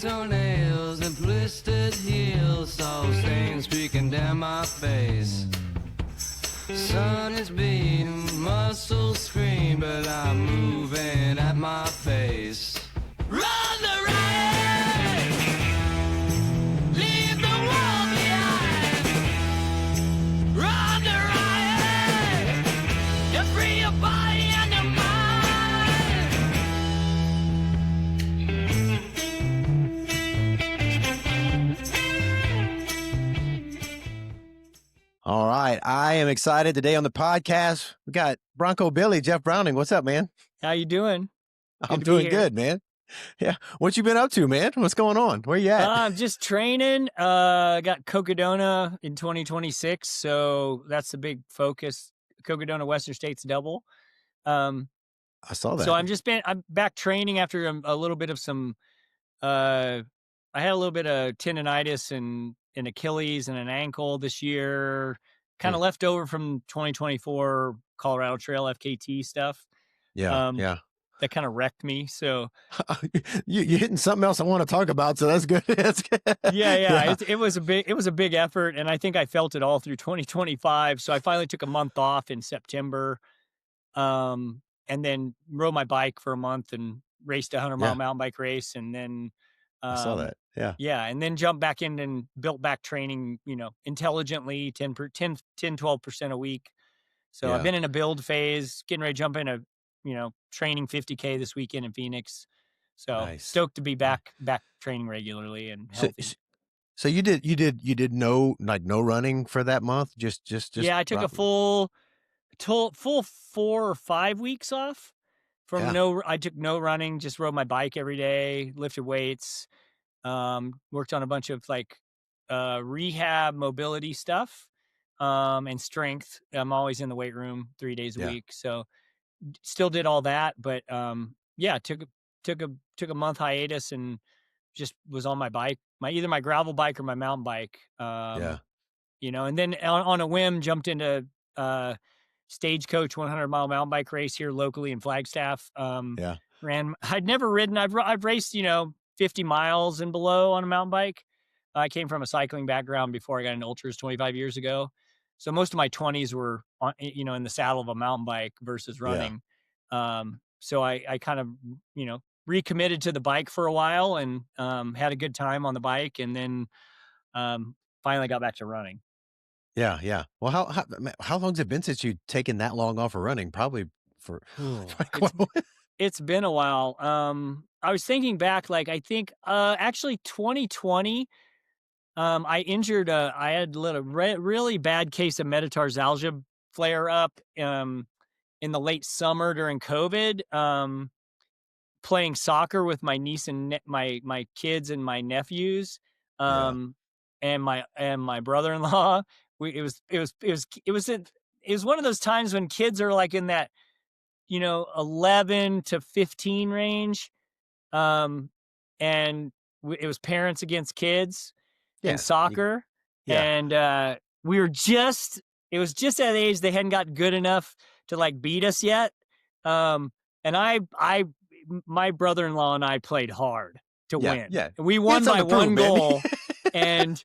toenails and blistered heels, salt stains streaking down my face. Sun is beating, muscles scream, but I'm moving at my pace. Run the riot! Leave the world behind! Run the riot! To free your body and your mind! All right. I am excited today on the podcast. We got Bronco Billy, Jeff Browning. What's up, man? How you doing? I'm doing good, man. Yeah. What you been up to, man? What's going on? Where you at? I'm just training. Got Cocodona in 2026, so that's the big focus. Cocodona Western States double. I saw that. So I'm back training after a little bit of some. I had a little bit of tendonitis and an Achilles and an ankle this year, kind of left over from 2024 Colorado Trail FKT stuff. Yeah. That kind of wrecked me. So you're hitting something else I want to talk about. So that's good. That's good. Yeah. It was a big effort, and I think I felt it all through 2025. So I finally took a month off in September, and then rode my bike for a month and raced a 100-mile mountain bike race, and then I saw that. Yeah. And then jumped back in and built back training, intelligently, 12% a week. So I've been in a build phase, getting ready to jump into, training 50K this weekend in Phoenix. So stoked to be back training regularly and healthy. So you did no running for that month? Just yeah, I took a full 4 or 5 weeks off from I took no running, just rode my bike every day, lifted weights, worked on a bunch of rehab mobility stuff, and strength. I'm always in the weight room 3 days a week. So still did all that, but took a month hiatus and just was on my bike, either my gravel bike or my mountain bike. And then on a whim jumped into Stagecoach 100-mile mountain bike race here locally in Flagstaff. I'd never ridden. I've raced 50 miles and below on a mountain bike. I came from a cycling background before I got into ultras 25 years ago. So most of my 20s were on, in the saddle of a mountain bike versus running. So I kind of, recommitted to the bike for a while and had a good time on the bike, and then finally got back to running. Yeah. Well, how long has it been since you've taken that long off of running? Probably for it's been a while. I was thinking back, I think actually 2020. I injured. I had a really bad case of metatarsalgia flare up in the late summer during COVID. Playing soccer with my niece and my kids and my nephews, and my brother-in-law. It was one of those times when kids are in that 11 to 15 range, and it was parents against kids in soccer, and it was just at the age they hadn't gotten good enough to beat us yet, and my brother-in-law and I played hard to win. We won by one goal, and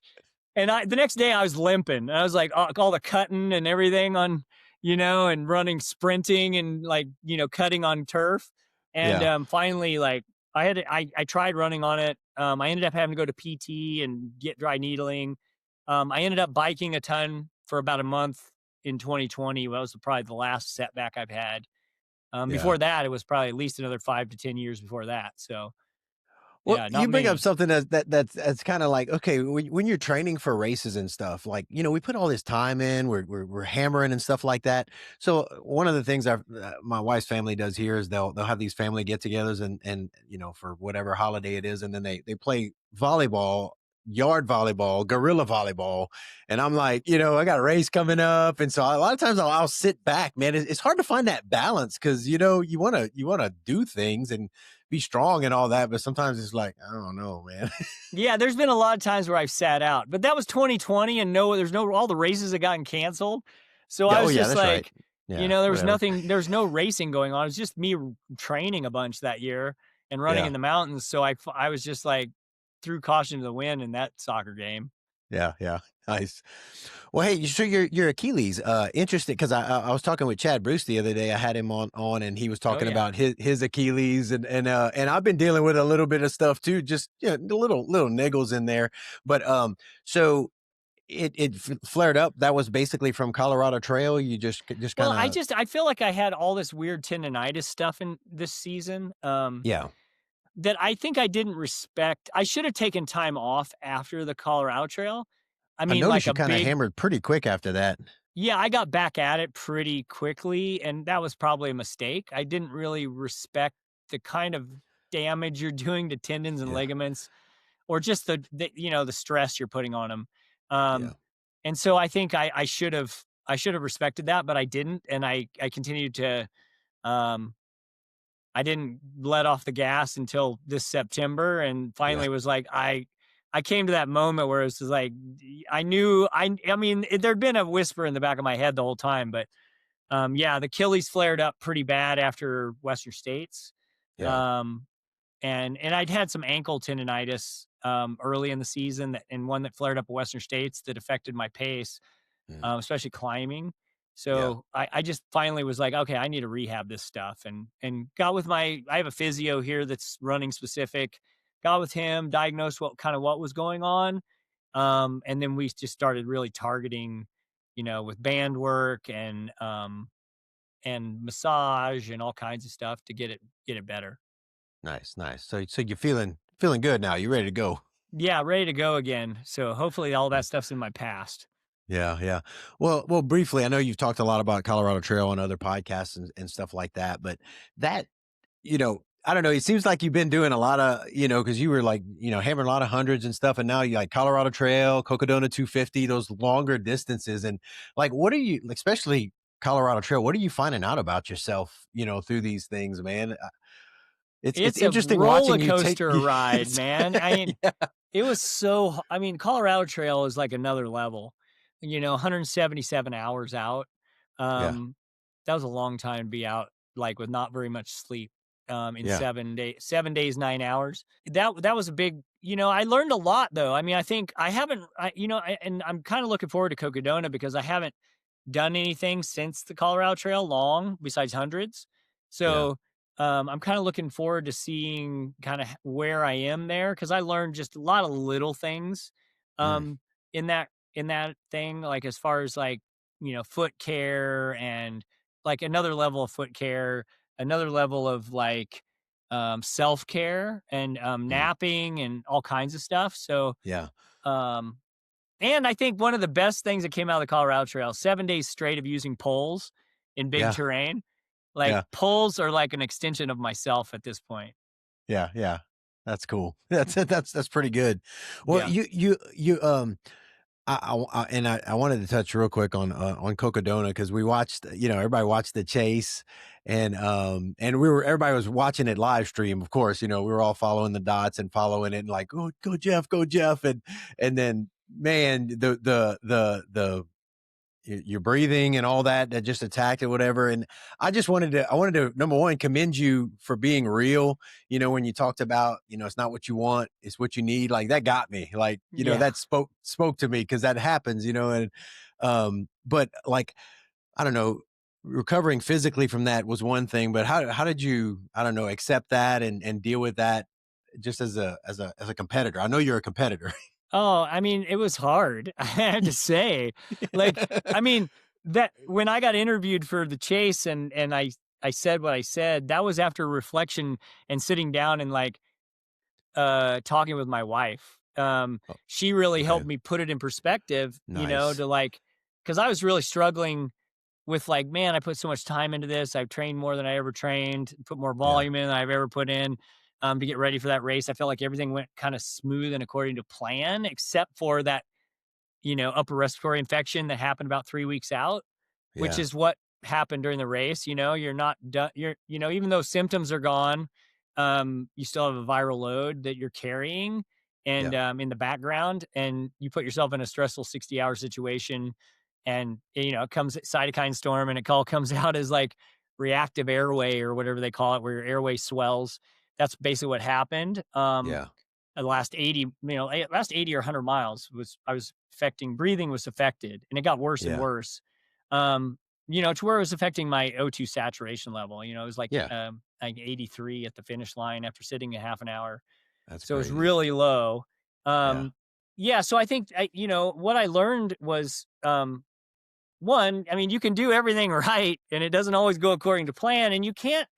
the next day I was limping. I was all the cutting and everything on, and running, sprinting and cutting on turf. And finally, I tried running on it. I ended up having to go to PT and get dry needling. I ended up biking a ton for about a month in 2020. That was probably the last setback I've had. Before that, it was probably at least another 5 to 10 years before that. So, you bring up something that's kind of okay, when you're training for races and stuff, we put all this time in, we're hammering and stuff like that. So one of the things my wife's family does here is they'll have these family get-togethers and for whatever holiday it is, and then they play volleyball, yard volleyball, guerrilla volleyball. And I'm I got a race coming up. And so a lot of times I'll sit back, man. It's hard to find that balance because, you want to do things and be strong and all that. But sometimes it's I don't know, man. Yeah. There's been a lot of times where I've sat out, but that was 2020 and all the races had gotten canceled. So I was just right. Yeah, there was there was no racing going on. It was just me training a bunch that year and running in the mountains. So I was just threw caution to the wind in that soccer game. Yeah, yeah. Nice. Well, hey, so your Achilles, interested because I was talking with Chad Bruce the other day. I had him on and he was Oh talking yeah. about his Achilles and I've been dealing with a little bit of stuff too, just little niggles in there. But so it flared up. That was basically from Colorado Trail. You just Well, kind of I feel like I had all this weird tendonitis stuff in this season. yeah. That I think I didn't respect. I should have taken time off after the Colorado Trail. I I mean, noticed like you a kind of big, hammered pretty quick after that. yeah, I got back at it pretty quickly, and that was probably a mistake. I didn't really respect the kind of damage you're doing to tendons and Yeah, ligaments, or just the stress you're putting on them. yeah, And so I think I should have respected that, but I didn't, and I continued to um, I didn't let off the gas until this September, and yeah, finally was like, I came to that moment where it was just like, I knew, I mean, there'd been a whisper in the back of my head the whole time, but yeah, the Achilles flared up pretty bad after Western States. yeah. Um, and I'd had some ankle tendonitis early in the season, and one that flared up at Western States that affected my pace, Mm, especially climbing. yeah, So I just finally was like, okay, I need to rehab this stuff, and got with I have a physio here that's running specific. Got with him, diagnosed what was going on, and then we just started really targeting, with band work and massage and all kinds of stuff to get it better. nice, nice. So you're feeling good now. You ready to go? Yeah, ready to go again. So hopefully all Yeah. that stuff's in my past. Yeah, yeah. Well, briefly, I know you've talked a lot about Colorado Trail on other podcasts and stuff like that, but that, I don't know, it seems like you've been doing a lot of, because you were like, hammering a lot of hundreds and stuff, and now you like Colorado Trail, Cocodona 250, those longer distances. And like, what are you, especially Colorado Trail, what are you finding out about yourself, through these things, man? It's It's a interesting roller watching you take coaster ride, it's- man. yeah, It was I mean, Colorado Trail is like another level, 177 hours out. yeah, Um, that was a long time to be out, like with not very much sleep, in yeah, 7 days, 9 hours. That was a big, I learned a lot though. I mean, I think I haven't, and I'm kind of looking forward to Cocodona because I haven't done anything since the Colorado Trail long besides hundreds. yeah, So I'm kind of looking forward to seeing kind of where I am there because I learned just a lot of little things mm, um, in that thing, like as far as like foot care and like another level of foot care, another level of like self care and mm, napping and all kinds of stuff. So yeah, um, and I think one of the best things that came out of the Colorado Trail, 7 days straight of using poles in big yeah, terrain. Like, yeah. poles are like an extension of myself at this point. Yeah, yeah. That's cool. That's pretty good. Well, Yeah. I wanted to touch real quick on Cocodona because we watched, everybody watched the chase and everybody was watching it live stream, of course, we were all following the dots and following it and like, oh, go Jeff. And then man, your breathing and all that just attacked it, whatever. And I wanted to, number one, commend you for being real. When you talked about, it's not what you want, it's what you need. Like that got me like, Yeah. that spoke to me because that happens, and, but like, I don't know, recovering physically from that was one thing, but how did you, I don't know, accept that and deal with that just as a competitor? I know you're a competitor. Oh, I mean, it was hard. I have to say. Like, I mean, that when I got interviewed for the chase and I said what I said, that was after reflection and sitting down and like talking with my wife. Oh, She really okay. helped me put it in perspective, Nice. to like because I was really struggling with like, man, I put so much time into this. I've trained more than I ever trained, put more Yeah. volume in than I've ever put in to get ready for that race. I felt like everything went kind of smooth and according to plan, except for that, upper respiratory infection that happened about 3 weeks out, which Yeah. is what happened during the race. You're not done. Even though symptoms are gone, you still have a viral load that you're carrying Yeah. and in the background, and you put yourself in a stressful 60-hour situation. And, it comes cytokine storm and it all comes out as like reactive airway or whatever they call it, where your airway swells. That's basically what happened. Yeah. the last 80, last 80 or 100 miles breathing was affected, and it got worse and Yeah. worse. To where it was affecting my O2 saturation level. It was like 83 at the finish line after sitting a half an hour. That's So it was crazy. really low. Yeah. So I think, what I learned was, one, I mean, you can do everything right, and it doesn't always go according to plan. And you can't,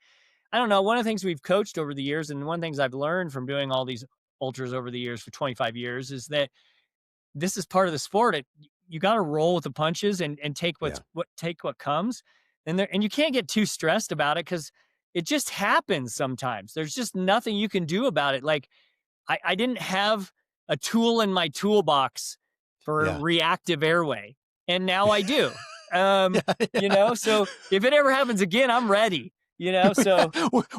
I don't know, one of the things we've coached over the years, and one of the things I've learned from doing all these ultras over the years for 25 years, is that this is part of the sport. You got to roll with the punches and take what comes. And you can't get too stressed about it, because it just happens sometimes. There's just nothing you can do about it. Like, I didn't have a tool in my toolbox for reactive airway, and now I do. So if it ever happens again, I'm ready. So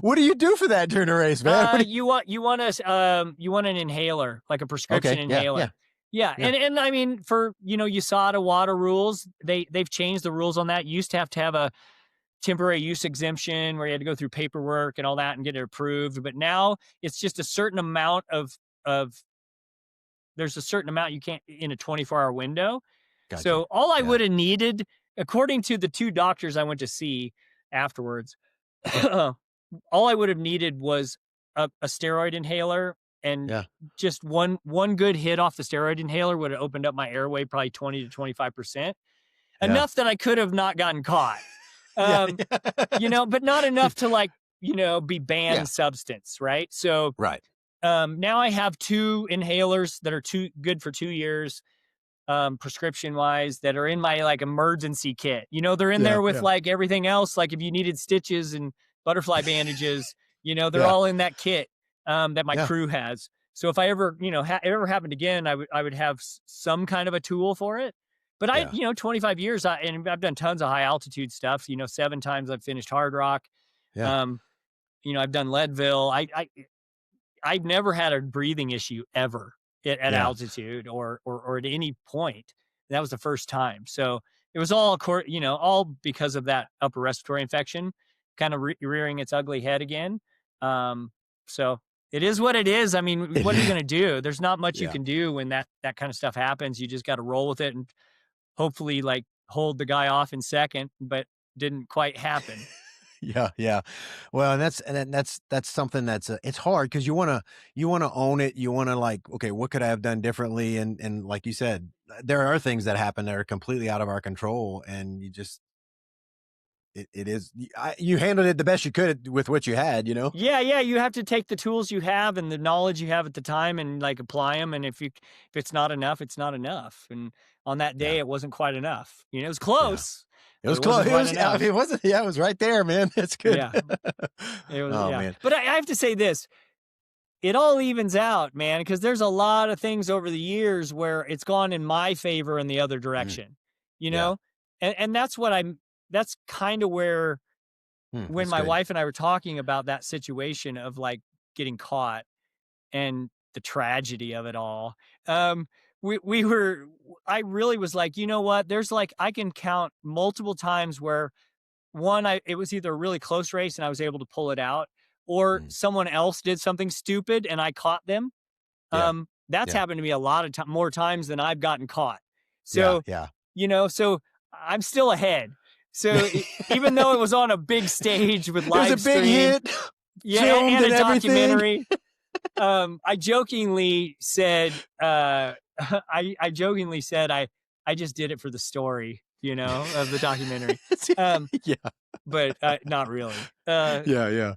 what do you do for that during a race, man? you want an inhaler, like a prescription inhaler. Yeah. And I mean, for USADA water rules, they've changed the rules on that. You used to have a temporary use exemption where you had to go through paperwork and all that and get it approved. But now it's just a certain amount of there's a certain amount you can't in a 24-hour window. Gotcha. So all I would have needed, according to the 2 doctors I went to see afterwards, all I would have needed was a steroid inhaler, and just one good hit off the steroid inhaler would have opened up my airway probably 20 to 25%, enough that I could have not gotten caught. But not enough to be banned substance, right? So now I have 2 inhalers that are good for 2 years, prescription wise, that are in my emergency kit. They're in there with everything else. Like if you needed stitches and butterfly bandages, they're all in that kit that my crew has. So if I ever, it ever happened again, I would have some kind of a tool for it. But 25 years, and I've done tons of high altitude stuff. 7 times I've finished Hard Rock. I've done Leadville. I've never had a breathing issue ever at altitude or at any point. That was the first time. So it was all because of that upper respiratory infection kind of rearing its ugly head again. So it is what it is. I mean, what are you going to do? There's not much you can do when that kind of stuff happens. You just got to roll with it and hopefully hold the guy off in second, but didn't quite happen. Yeah. Well, and that's something that's it's hard, because you want to own it. You want to okay, what could I have done differently? And like you said, there are things that happen that are completely out of our control, and you just, you handled it the best you could with what you had, Yeah. You have to take the tools you have and the knowledge you have at the time and apply them. And if it's not enough, it's not enough. And on that day, it wasn't quite enough. It was close. It was close. It wasn't. Yeah, it was right there, man. That's good. Yeah. It was. Oh man. But I have to say this: it all evens out, man. Because there's a lot of things over the years where it's gone in my favor in the other direction. And that's what that's kind of where when my wife and I were talking about that situation of getting caught and the tragedy of it all, I really was like, you know what? There's I can count multiple times where it was either a really close race and I was able to pull it out, or someone else did something stupid and I caught them. That's happened to me a lot of more times than I've gotten caught. So, so I'm still ahead. So even though it was on a big stage with live it was a big hit, and a documentary, I jokingly said, I just did it for the story, of the documentary. But not really. Too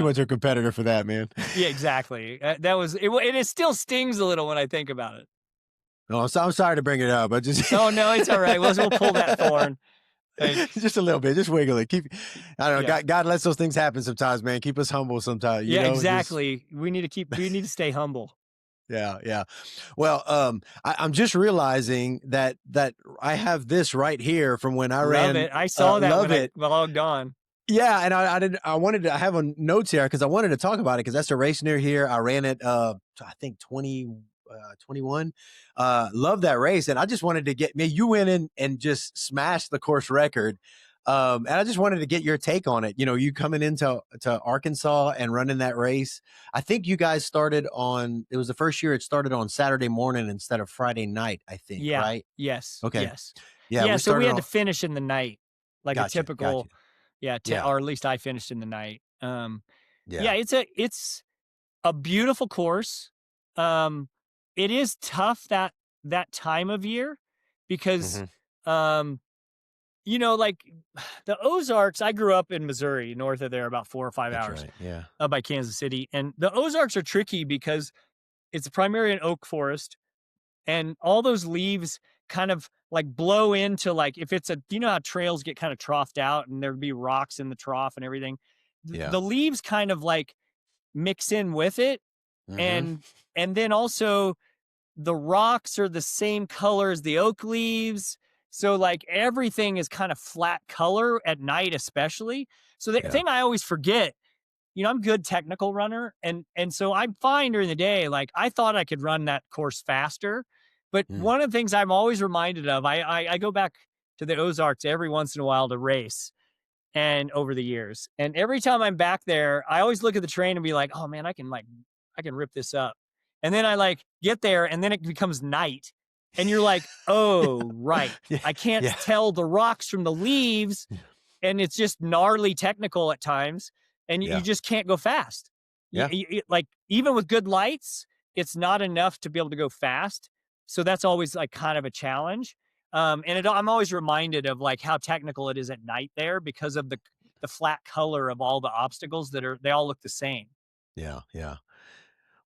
much of a competitor for that, man. Yeah, exactly. That was it. And it still stings a little when I think about it. No, I'm sorry to bring it up. I just. Oh no, it's all right. We'll pull that thorn. Just a little bit, just wiggle it. I don't know. God lets those things happen sometimes, man. Keep us humble sometimes. Exactly. We need to stay humble. Yeah. Well, I'm just realizing that I have this right here from when I ran. Love it. I saw that when I logged on. Yeah, and I have a notes here because I wanted to talk about it because that's a race near here. I ran it, I think 21. Love that race, and I just wanted to you went in and just smashed the course record. And I just wanted to get your take on it. You know, you coming into Arkansas and running that race. I think you guys started on, it was the first year it started on Saturday morning instead of Friday night, I think, Yeah. right? Yes. Okay. Yes. Yeah, Yeah. we So we started had on, to finish in the night, like a gotcha, typical, gotcha. Yeah, or at least I finished in the night. yeah. Yeah, it's a beautiful course. Um, it is tough that time of year because, Mhm. um, like the Ozarks. I grew up in Missouri, north of there, about 4 or 5 That's hours right. Yeah. up by Kansas City, and the Ozarks are tricky because it's primarily an oak forest, and all those leaves kind of like blow into, like, if it's how trails get kind of troughed out and there'd be rocks in the trough and everything. Yeah. The leaves kind of like mix in with it, Mhm. and then also the rocks are the same color as the oak leaves. So like everything is kind of flat color at night, especially. So the Yeah. thing I always forget, I'm a good technical runner, and so I'm fine during the day. Like I thought I could run that course faster, but Mm. one of the things I'm always reminded of, I go back to the Ozarks every once in a while to race, and over the years, and every time I'm back there, I always look at the train and be like, oh man, I can rip this up. And then I like get there, and then it becomes night, and you're like, oh right, Yeah. I can't Yeah. tell the rocks from the leaves, and it's just gnarly technical at times, and you Yeah. just can't go fast. Yeah. Like even with good lights, it's not enough to be able to go fast. So that's always like kind of a challenge. I'm always reminded of like how technical it is at night there because of the flat color of all the obstacles they all look the same. Yeah. Yeah.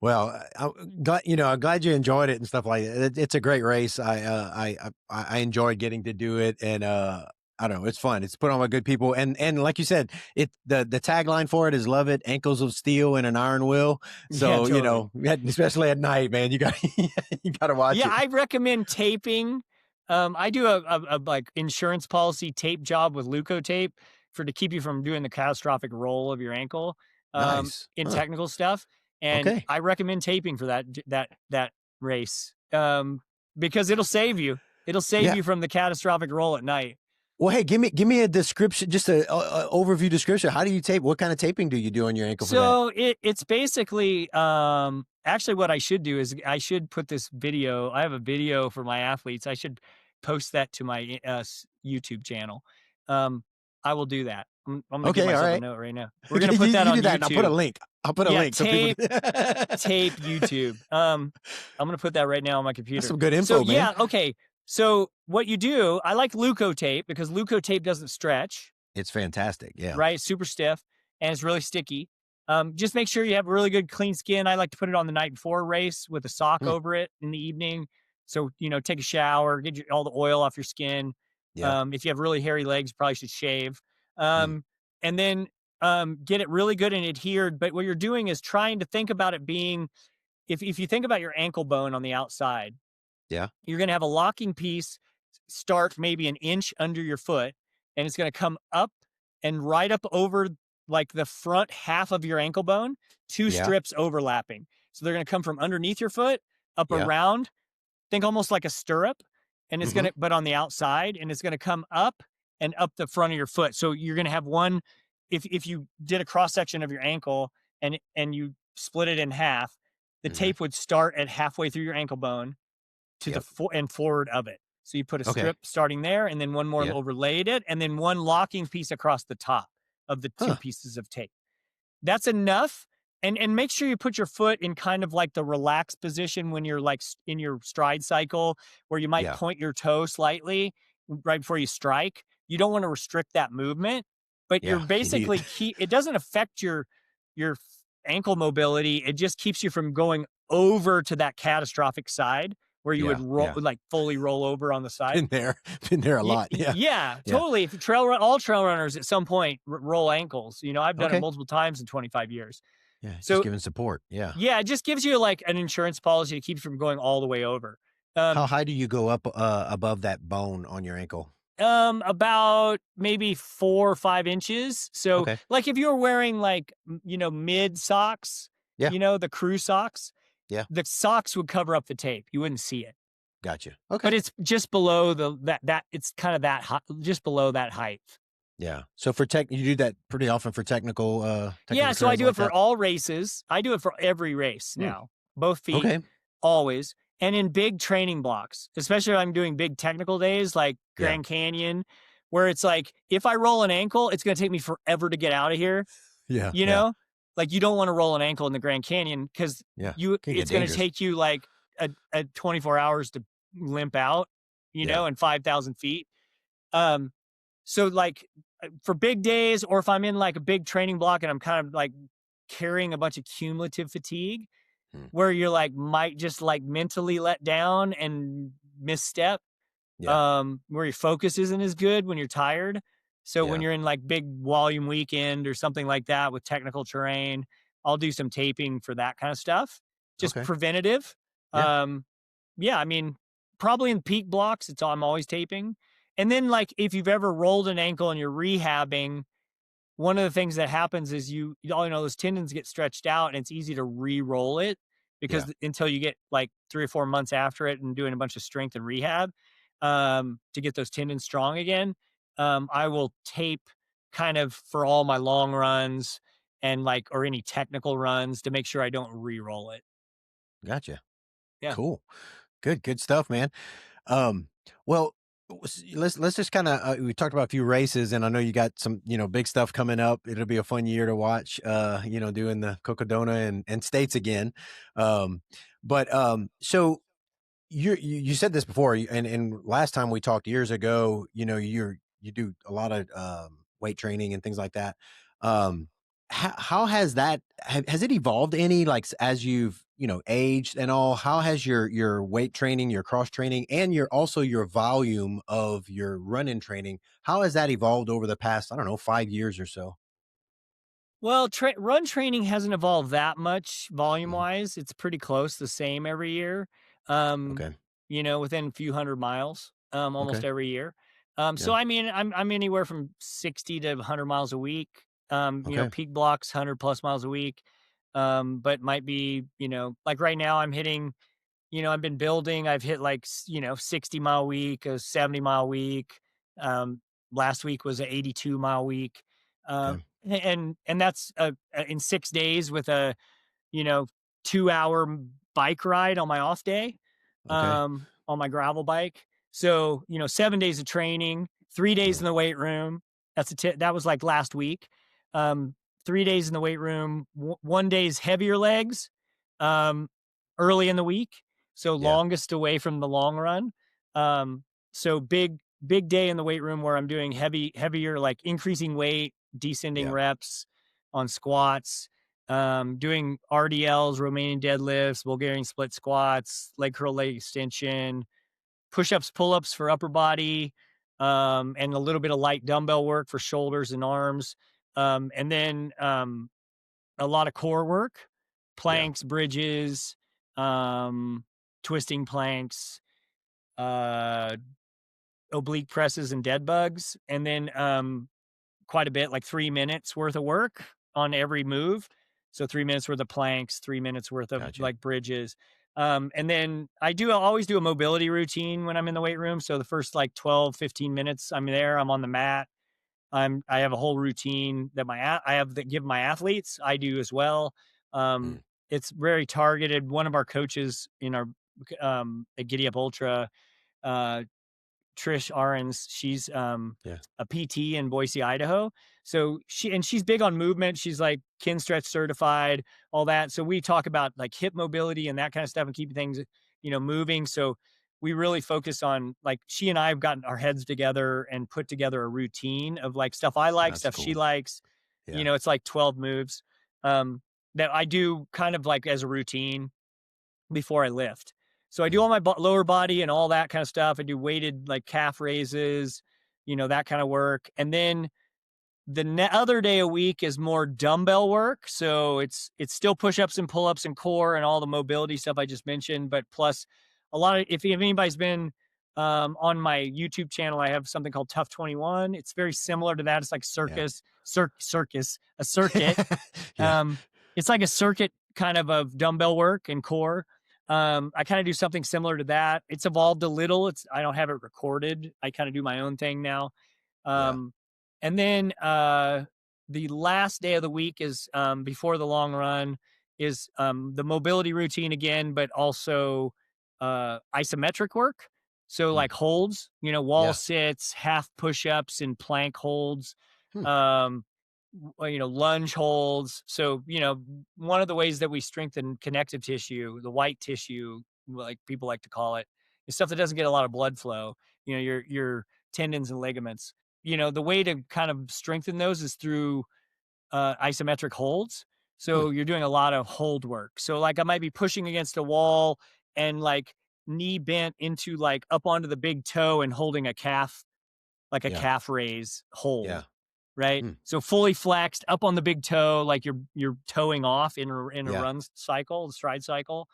Well, I'm glad, I'm glad you enjoyed it and stuff like that. It's a great race. I enjoyed getting to do it, and I don't know, it's fun. It's put on by good people, and like you said, the tagline for it is "Love it, ankles of steel and an iron will." Yeah, So totally. especially at night, man, you got you got to watch Yeah, it. I recommend taping. I do a like insurance policy tape job with Luco tape to keep you from doing the catastrophic roll of your ankle Nice. in Huh. technical stuff. And Okay. I recommend taping for that race because it'll save you. It'll save Yeah. you from the catastrophic roll at night. Well, hey, give me a description, just a overview description. How do you tape? What kind of taping do you do on your ankle for that? So it's basically actually what I should do is I should put this video. I have a video for my athletes. I should post that to my YouTube channel. Um, I will do that. I'm going to give Okay. All myself a right. note right now. We're going Okay, to put that you on do that, and I'll put a YouTube. link. I'll put a Yeah, link so people. tape YouTube. I'm going to put that right now on my computer. That's some good So info, man. yeah, okay. So what you do, I like Luco tape because Luco tape doesn't stretch. It's fantastic. Yeah. Right? Super stiff, and it's really sticky. Just make sure you have really good clean skin. I like to put it on the night before a race with a sock Mm, over it in the evening. So, take a shower, get all the oil off your skin. yeah. If you have really hairy legs, you probably should shave. Mm, And then get it really good and adhered. But what you're doing is trying to think about it being, if you think about your ankle bone on the outside, yeah. you're going to have a locking piece start maybe an inch under your foot, and it's going to come up and right up over like the front half of your ankle bone, two Yeah. strips overlapping. So they're going to come from underneath your foot up Yeah. around, think almost like a stirrup, and it's Mhm. but on the outside, and it's going to come up and up the front of your foot. So you're going to have one, if you did a cross section of your ankle and you split it in half, the Mhm. tape would start at halfway through your ankle bone to Yep. and forward of it. So you put a Okay. strip starting there, and then one more Yeah. overlaid it, and then one locking piece across the top of the two Huh. pieces of tape. That's enough. And make sure you put your foot in kind of like the relaxed position when you're like in your stride cycle, where you might Yeah. point your toe slightly right before you strike. You don't want to restrict that movement, but you're Yeah. basically it doesn't affect your ankle mobility. It just keeps you from going over to that catastrophic side where you would roll, Yeah. like fully roll over on the side. Been there a lot. Yeah. Yeah, Yeah. totally. If you all trail runners at some point roll ankles. I've done it Okay. multiple times in 25 years. Yeah. So Just giving support. Yeah. yeah, it just gives you like an insurance policy to keep you from going all the way over. How high do you go up above that bone on your ankle? About maybe 4 or 5 inches. So Okay. like if you're wearing like mid socks, Yeah. the crew socks, Yeah. the socks would cover up the tape. You wouldn't see it. Gotcha. Okay. But it's just below it's kind of that high, just below that height. Yeah. So for tech, you do that pretty often for technical Yeah, so I trails do it like for that? all races. I do it for every race Hmm. now, both feet, Okay. always, and in big training blocks, especially if I'm doing big technical days like Yeah. Grand Canyon, where it's like, if I roll an ankle, it's going to take me forever to get out of here. Yeah. You Yeah. know, like you don't want to roll an ankle in the Grand Canyon because Yeah. Can get it's going to dangerous. take you like a 24 hours to limp out, Yeah. and 5,000 feet. Um, so like for big days, or if I'm in like a big training block and I'm kind of like carrying a bunch of cumulative fatigue, Hmm. where you're like, might just like mentally let down and misstep, Yeah. where your focus isn't as good when you're tired. So when Yeah. you're in like big volume weekend or something like that with technical terrain, I'll do some taping for that kind of stuff. Just Okay. preventative. Yeah. Um, yeah, I mean, probably in peak blocks, I'm always taping. And then like if you've ever rolled an ankle and you're rehabbing, one of the things that happens is those tendons get stretched out and it's easy to re-roll it Yeah. because until you get like 3 or 4 months after it and doing a bunch of strength and rehab, to get those tendons strong again, I will tape kind of for all my long runs and like, or any technical runs to make sure I don't re-roll it. Gotcha. Yeah. Cool. Good stuff, man. Um, well, let's just kind of we talked about a few races, and I know you got some big stuff coming up. It'll be a fun year to watch. Doing the Cocodona and states again. So you said this before, and last time we talked years ago, you do a lot of weight training and things like that. Um, how has that has it evolved any, like, as you've aged and all? How has your weight training, your cross training, and your volume of your run-in training, how has that evolved over the past, I don't know, 5 years or so? Well, run training hasn't evolved that much volume Mhm. wise. It's pretty close, the same every year. Um, Okay. Within a few hundred miles, almost Okay. every year. So Yeah. I mean, I'm anywhere from 60 to 100 miles a week. Okay. Peak blocks 100 plus miles a week. But might be, like right now I'm hitting, I've been building. I've hit like 60-mile week, a 70-mile week. Um, Last week was an 82-mile week. Um, Okay. and that's in 6 days with a, you know 2-hour bike ride on my off day, Okay. on my gravel bike. So 7 days of training, 3 days Mm. in the weight room. That was like last week. Um, 3 days in the weight room, one day's heavier legs, um, early in the week. So Yeah. longest away from the long run. So big day in the weight room where I'm doing heavier, like increasing weight, descending Yeah. reps on squats, doing RDLs, Romanian deadlifts, Bulgarian split squats, leg curl, leg extension, push-ups, pull-ups for upper body, and a little bit of light dumbbell work for shoulders and arms. And then a lot of core work, Yeah. planks, bridges, um, twisting planks, uh, oblique presses and dead bugs. And then quite a bit, like 3 minutes worth of work on every move. So 3 minutes worth of planks, 3 minutes worth of Gotcha. like bridges. And then always do a mobility routine when I'm in the weight room. So the first like 12, 15 minutes I'm there, I'm on the mat. I have a whole routine that I have that give my athletes. I do as well. Mm. It's very targeted. One of our coaches in our at Giddy Up Ultra, uh, Trish Arens, she's Yeah. a PT in Boise, Idaho. So she's big on movement. She's like Kinstretch certified, all that. So we talk about like hip mobility and that kind of stuff and keeping things, moving. So we really focus on, like, she and I have gotten our heads together and put together a routine of like stuff I like, That's stuff she cool. likes. Yeah. It's like 12 moves that I do kind of like as a routine before I lift. So I do Mm. all my lower body and all that kind of stuff. I do weighted like calf raises, that kind of work. And then the other day a week is more dumbbell work. So it's still push-ups and pull-ups and core and all the mobility stuff I just mentioned, but plus a lot of, if anybody's been on my YouTube channel, I have something called Tough 21. It's very similar to that. It's like Yeah. a circuit. Yeah. It's like a circuit kind of dumbbell work and core. I kind of do something similar to that. It's evolved a little. I don't have it recorded. I kind of do my own thing now. Yeah. Um, And then the last day of the week is before the long run is the mobility routine again, but also isometric work. So Hmm. like holds, wall Yeah. sits, half push-ups and plank holds, Hmm. um, lunge holds. So, one of the ways that we strengthen connective tissue, the white tissue, like people like to call it, is stuff that doesn't get a lot of blood flow. Your tendons and ligaments. The way to kind of strengthen those is through isometric holds. Hmm. So you're doing a lot of hold work. So like I might be pushing against a wall and like knee bent into like up onto the big toe and holding a calf, like a Yeah. calf raise Yeah. hold, right? Hmm. So fully flexed up on the big toe, like you're toeing off in a Yeah. run cycle, stride cycle.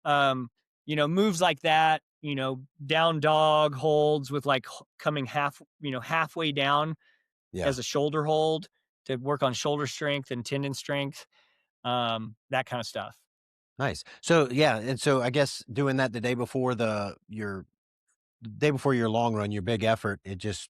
Um, moves like that, down dog holds with like coming halfway down Yeah. as a shoulder hold to work on shoulder strength and tendon strength, that kind of stuff. Nice. So yeah, and so I guess doing that the day before the day before your long run, your big effort, it just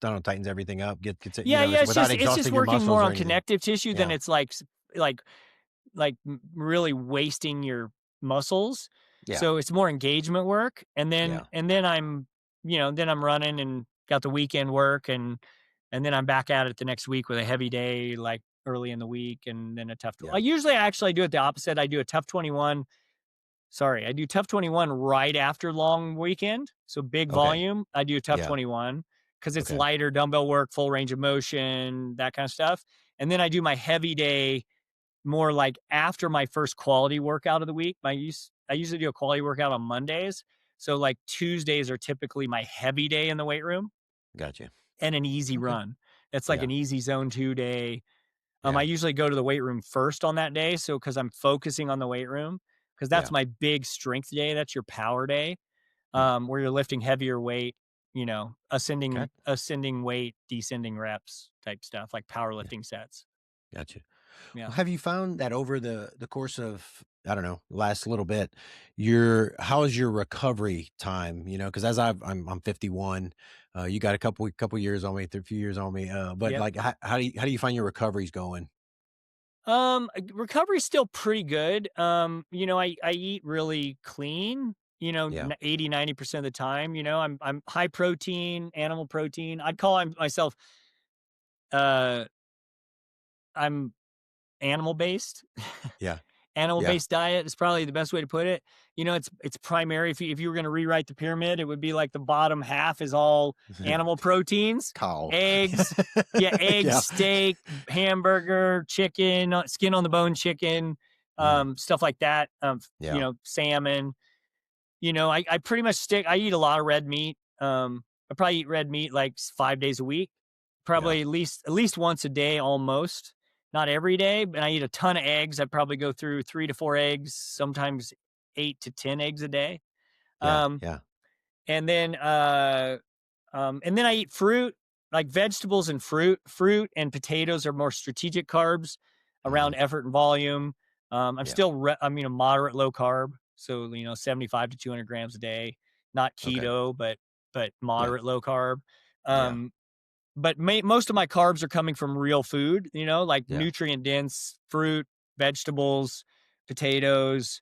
I don't know, tightens everything up, gets it, Yeah, yeah, without it's just exhausting your working more muscles or on anything. connective tissue than Yeah. it's like really wasting your muscles. Yeah. So it's more engagement work, and then Yeah. and then I'm then I'm running and got the weekend work, and then I'm back at it the next week with a heavy day like early in the week, and then a tough. Yeah. I usually actually do it the opposite. I do a tough 21. Sorry, I do tough 21 right after long weekend. So big Okay. volume. I do a tough Yeah. 21 because it's Okay. lighter dumbbell work, full range of motion, that kind of stuff. And then I do my heavy day more like after my first quality workout of the week. I usually do a quality workout on Mondays. So like Tuesdays are typically my heavy day in the weight room Gotcha. and an easy Okay. run. It's like Yeah. an easy zone 2 day. I Yeah. usually go to the weight room first on that day. So because I'm focusing on the weight room, because Yeah. that's my big strength day. That's your power day, Hmm. where you're lifting heavier weight, Okay. ascending weight, descending reps type stuff, like Yeah. powerlifting sets. Gotcha. Yeah. Well, have you found that over the course of, I don't know, last little bit, your how is your recovery time? Because as I'm 51, you got a couple years on me, a few years on me. But Yep. like, how do you find your recoveries going? Recovery's still pretty good. I eat really clean, Yeah. 80, 90% of the time. I'm high protein, animal protein. I'd call myself uh I'm animal based. Yeah. Animal Yeah. based diet is probably the best way to put it. It's primary. If you were going to rewrite the pyramid, it would be like the bottom half is all animal proteins, Cow. eggs, yeah, eggs, Yeah. steak, hamburger, chicken, skin on the bone chicken, Mm, stuff like that. yeah. Salmon. I pretty much I eat a lot of red meat. I probably eat red meat like 5 days a week, Yeah. probably at least once a day, almost. Not every day, but I eat a ton of eggs. I probably go through 3 to 4 eggs, sometimes 8 to 10 eggs a day. Yeah. Um, Yeah. and then I eat fruit, like vegetables and fruit. Fruit and potatoes are more strategic carbs Hmm. around effort and volume. I'm Yeah. still, I'm moderate low carb, so 75 to 200 grams a day. Not Okay. keto, but Yeah. moderate low carb. Yeah. Um, but most of my carbs are coming from real food. Like Yeah. nutrient dense fruit, vegetables, potatoes,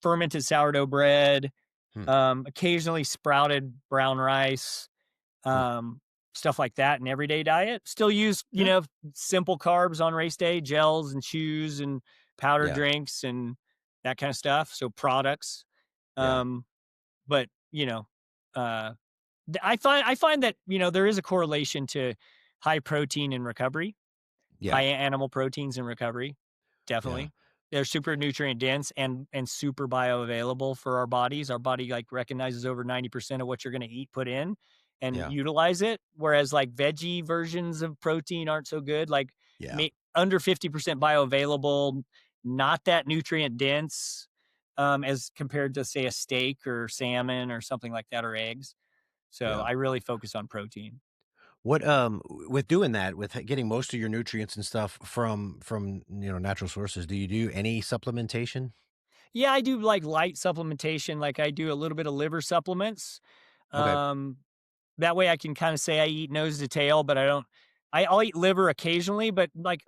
fermented sourdough bread, Hmm. occasionally sprouted brown rice, Hmm. um, stuff like that in everyday diet. Still use, Okay. simple carbs on race day, gels and chews and powdered Yeah. drinks and that kind of stuff. So products. Yeah. Um, but uh, I find that, there is a correlation to high protein in recovery, Yeah. high animal proteins in recovery. Yeah. Definitely. They're super nutrient dense and super bioavailable for our bodies. Our body like recognizes over 90% of what you're going to eat, put in and Yeah. utilize it. Whereas like veggie versions of protein aren't so good, like Yeah. under 50% bioavailable, not that nutrient dense, as compared to say a steak or salmon or something like that, or eggs. So Yeah. I really focus on protein. What with doing that, with getting most of your nutrients and stuff from natural sources, do you do any supplementation? Yeah, I do like light supplementation. Like I do a little bit of liver supplements. Okay. Um, that way I can kind of say I eat nose to tail, but I'll eat liver occasionally, but like,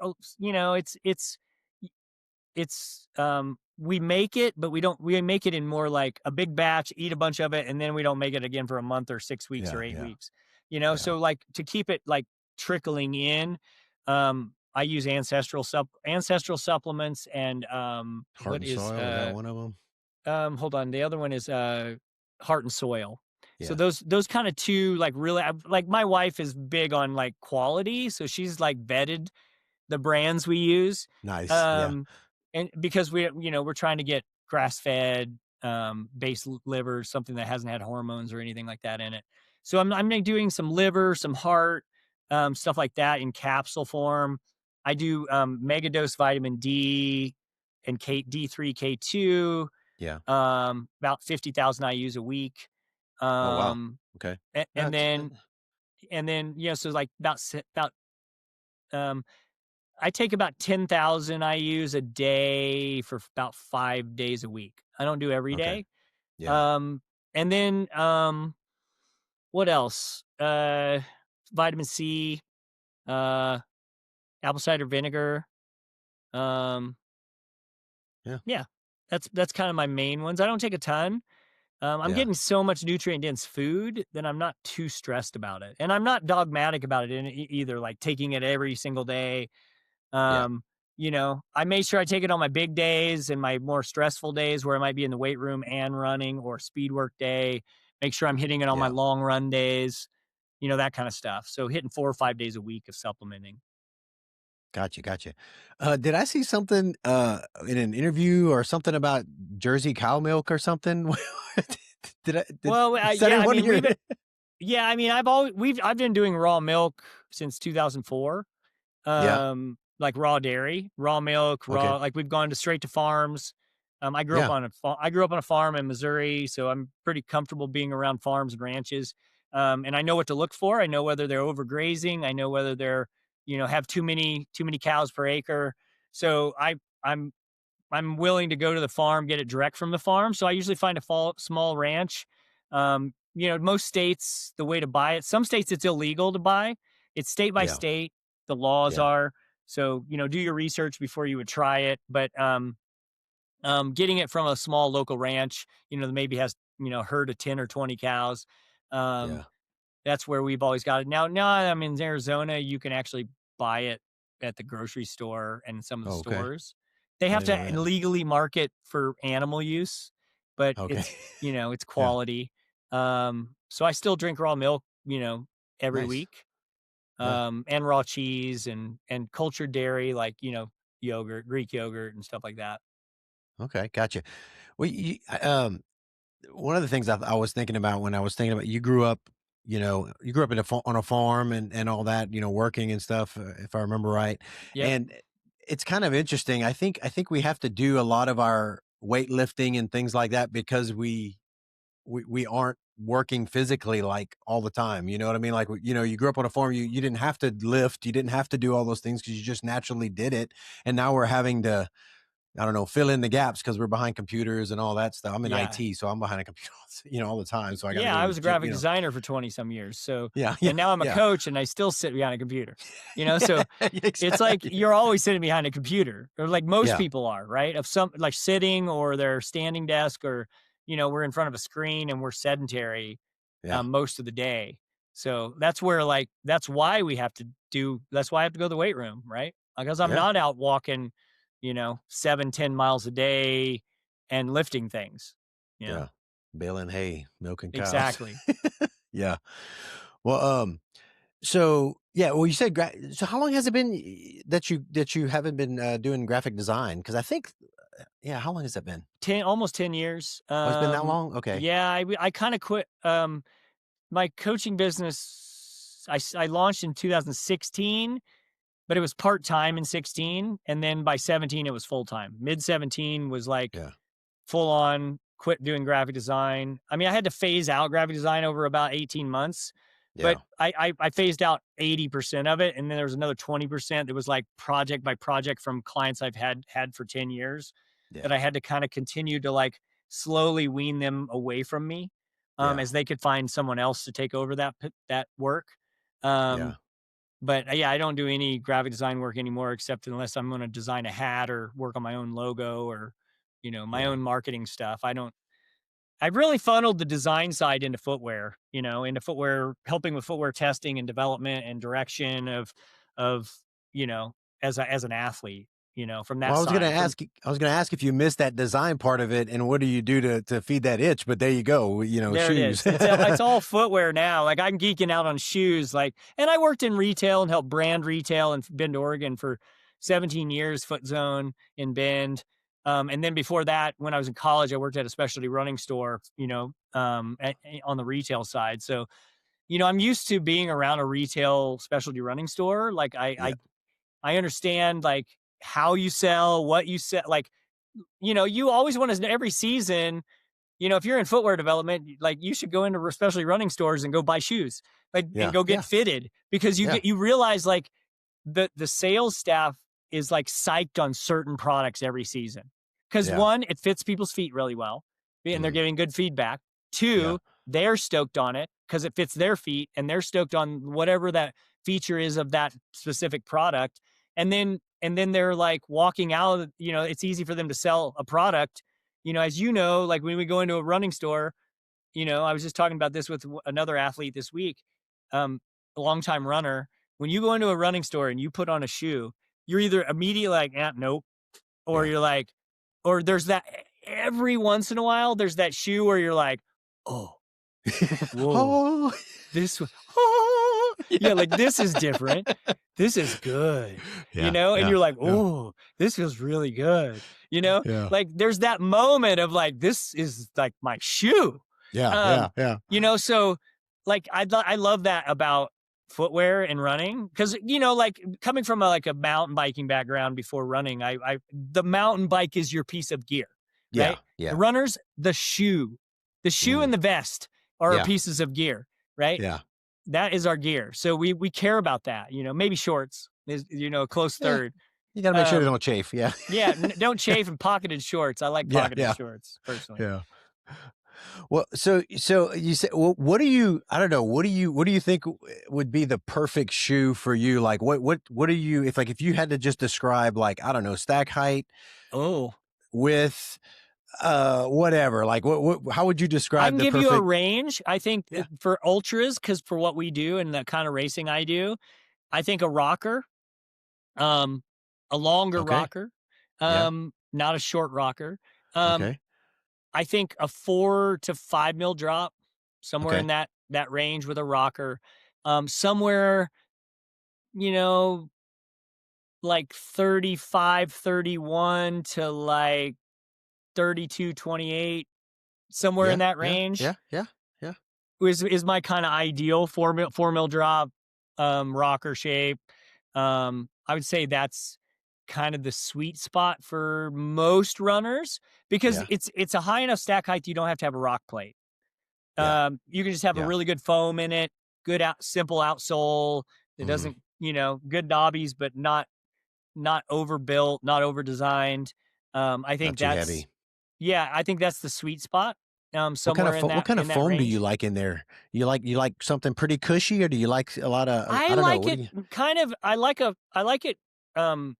we make it, but we make it in more like a big batch, eat a bunch of it, and then we don't make it again for a month or 6 weeks or 8 weeks, Yeah. so like to keep it like trickling in, I use ancestral supplements and, Heart and Soil, is that one of them? hold on. The other one is, Heart and Soil. So Yeah. those kind of two, like really, like my wife is big on like quality. So she's like vetted the brands we use. Nice. Yeah. And because we're trying to get grass fed, base liver, something that hasn't had hormones or anything like that in it. So I'm doing some liver, some heart, stuff like that in capsule form. I do, mega dose vitamin D and D3, K2, Yeah. about 50,000 IUs a week. Oh, wow. Okay. And then, so like um, I take about 10,000 IUs a day for about 5 days a week. I don't do every Okay. day. Yeah. And then, what else? Vitamin C, apple cider vinegar. Yeah, that's kind of my main ones. I don't take a ton. I'm getting so much nutrient dense food that I'm not too stressed about it. And I'm not dogmatic about it either, like taking it every single day. Yeah. I make sure I take it on my big days and my more stressful days where I might be in the weight room and running, or speed work day. Make sure I'm hitting it on my Yeah. long run days, that kind of stuff. So hitting 4 or 5 days a week of supplementing. Gotcha. Did I see something in an interview or something about Jersey cow milk or something? Well, is that yeah, in one of your? yeah, I mean, I've been doing raw milk since 2004. Yeah. Like raw dairy, raw milk, Okay. like we've gone to straight to farms. I grew up Yeah. on a farm in Missouri, so I'm pretty comfortable being around farms and ranches. And I know what to look for. I know whether they're overgrazing. I know whether they're, have too many cows per acre. So I'm willing to go to the farm, get it direct from the farm. So I usually find a small ranch. Most states, the way to buy it, some states it's illegal to buy. It's state by Yeah. state. The laws Yeah. are. So, do your research before you would try it. But getting it from a small local ranch, that maybe has, a herd of 10 or 20 cows. Yeah. That's where we've always got it. Now I'm in Arizona. You can actually buy it at the grocery store and some of the Oh, okay. stores. They I have didn't know to that. legally market for animal use, but Okay. it's Yeah. quality. So I still drink raw milk, every Nice. week. Yeah. And raw cheese and cultured dairy, like, yogurt, Greek yogurt and stuff like that. Okay. Gotcha. Well, one of the things I was thinking about when I was thinking about you grew up in on a farm and all that, working and stuff, if I remember right. Yep. And it's kind of interesting. I think we have to do a lot of our weightlifting and things like that because we aren't working physically like all the time. You know what I mean? Like, you grew up on a farm, you didn't have to lift, you didn't have to do all those things because you just naturally did it. And now we're having to, I don't know, fill in the gaps because we're behind computers and all that stuff. I'm in Yeah. IT, so I'm behind a computer, all the time. So I got to Yeah, go to I the was a gym, graphic designer for 20 some years. So, Yeah. and now I'm a Yeah. coach and I still sit behind a computer, so it's like Exactly. you're always sitting behind a computer, or like most Yeah. people are, right? Of some, like sitting, or their standing desk, or, we're in front of a screen and we're sedentary Yeah. most of the day. So that's where, that's why I have to go to the weight room, right? Because I'm Yeah. not out walking, 7-10 miles a day and lifting things. Yeah. Baling hay, milking cows. Exactly. Yeah. Well, so yeah, well, you said so how long has it been that you haven't been doing graphic design? Because I think, how long has that been? Almost 10 years. Oh, it's been that long? Okay. Yeah, I kind of quit my coaching business. I launched in 2016, but it was part-time in 16, and then by 17 it was full-time. Mid 17 was like Yeah. full on quit doing graphic design. I mean, I had to phase out graphic design over about 18 months. Yeah. But I phased out 80% of it, and then there was another 20% that was like project by project from clients I've had for 10 years Yeah. that I had to kind of continue to like slowly wean them away from me. as they could find someone else to take over that work. Yeah. But yeah, I don't do any graphic design work anymore, except unless I'm going to design a hat or work on my own logo or, my Yeah. own marketing stuff. I've really funneled the design side into footwear, helping with footwear testing and development and direction of, you know, as an athlete, from that Well, side. I was gonna ask if you missed that design part of it, and what do you do to feed that itch? But there you go, There it shoes. is. It's all footwear now. Like, I'm geeking out on shoes. And I worked in retail and helped brand retail in Bend, Oregon for 17 years, Foot Zone in Bend. And then before that, when I was in college, I worked at a specialty running store, on the retail side. So, I'm used to being around a retail specialty running store. Like, Yeah. I understand like how you sell, what you sell. Like, you always want to, every season, if you're in footwear development, like, you should go into specialty running stores and go buy shoes, and Yeah. go get Yeah. fitted, because Yeah. you realize like the sales staff is like psyched on certain products every season. Cause Yeah. one, it fits people's feet really well and they're Mhm. getting good feedback. Yeah. Two, they're stoked on it because it fits their feet and they're stoked on whatever that feature is of that specific product. And then they're like walking out, it's easy for them to sell a product. As like when we go into a running store, I was just talking about this with another athlete this week, a longtime runner. When you go into a running store and you put on a shoe, you're either immediately like, nope, or Yeah. you're like, or there's that every once in a while, there's that shoe where you're like, oh, whoa, Oh. this, oh, yeah, like, this is different. This is good, Yeah. and Yeah. you're like, Yeah. oh, this feels really good, Yeah. like, there's that moment of like, this is like my shoe. Yeah. Um, Yeah. Yeah. so like, I love that about footwear and running. Cause like, coming from a mountain biking background before running, the mountain bike is your piece of gear, Yeah. right? Yeah. The runners, the shoe Mhm. and the vest are our Yeah. pieces of gear, right? Yeah. That is our gear. So we care about that, maybe shorts is, a close Yeah. third. You gotta make sure they don't chafe. Yeah. Yeah, don't chafe in pocketed shorts. I like Yeah. pocketed Yeah. shorts personally. Yeah. Well, so you said, well, what do you? I don't know. What do you think would be the perfect shoe for you? Like, what do you? If you had to just describe, like, I don't know, stack height, Oh, width, whatever. Like, how would you I describe can the give you a perfect? range. I think Yeah. for ultras, because for what we do and the kind of racing I do, I think a rocker, a longer Okay. rocker, Yeah. not a short rocker. Um, Okay. I think a 4 to 5 mil drop, somewhere in Okay. that range with a rocker. Somewhere, you know, like 35, 31 to like 32, 28, somewhere in Yeah. that Yeah. range Yeah. Yeah. Yeah. is my kind of ideal 4 mil drop, rocker shape. I would say that's kind of the sweet spot for most runners, because Yeah. it's a high enough stack height you don't have to have a rock plate. Yeah. You can just have a Yeah. really good foam in it, good simple outsole. It Mhm. doesn't, good knobbies, but not overbuilt, not over designed. I Not think too heavy. I think that's the sweet spot. Somewhere in What that kind of in that foam do you range. like in there? You like something pretty cushy, or do you like a lot of? I I don't know. like What do it you? kind of. I like it. Um,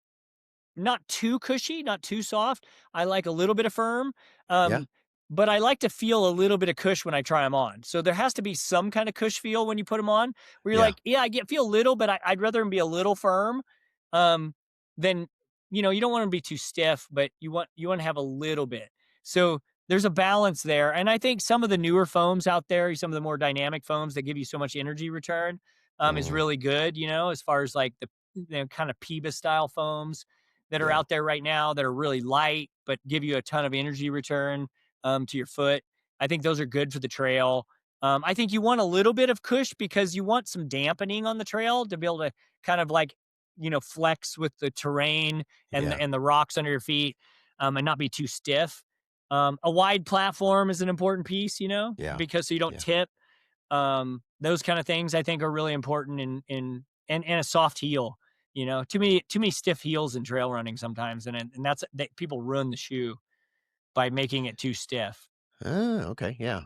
Not too cushy, not too soft. I like a little bit of firm. Yeah. Um, but I like to feel a little bit of cush when I try them on. So there has to be some kind of cush feel when you put them on, where you're Yeah. like, yeah, feel a little, but I'd rather them be a little firm. Um, than, you don't want to be too stiff, but you want to have a little bit. So there's a balance there. And I think some of the newer foams out there, some of the more dynamic foams that give you so much energy return, is Mhm. really good, as far as like the kind of Peba style foams that are Yeah. out there right now that are really light but give you a ton of energy return, to your foot. I think those are good for the trail. I think you want a little bit of cush because you want some dampening on the trail to be able to kind of like, flex with the terrain and Yeah. the rocks under your feet, and not be too stiff. A wide platform is an important piece, Yeah. because so you don't Yeah. tip. Those kind of things I think are really important and a soft heel. Too many stiff heels in trail running sometimes, and that's that people ruin the shoe by making it too stiff. Okay. Yeah.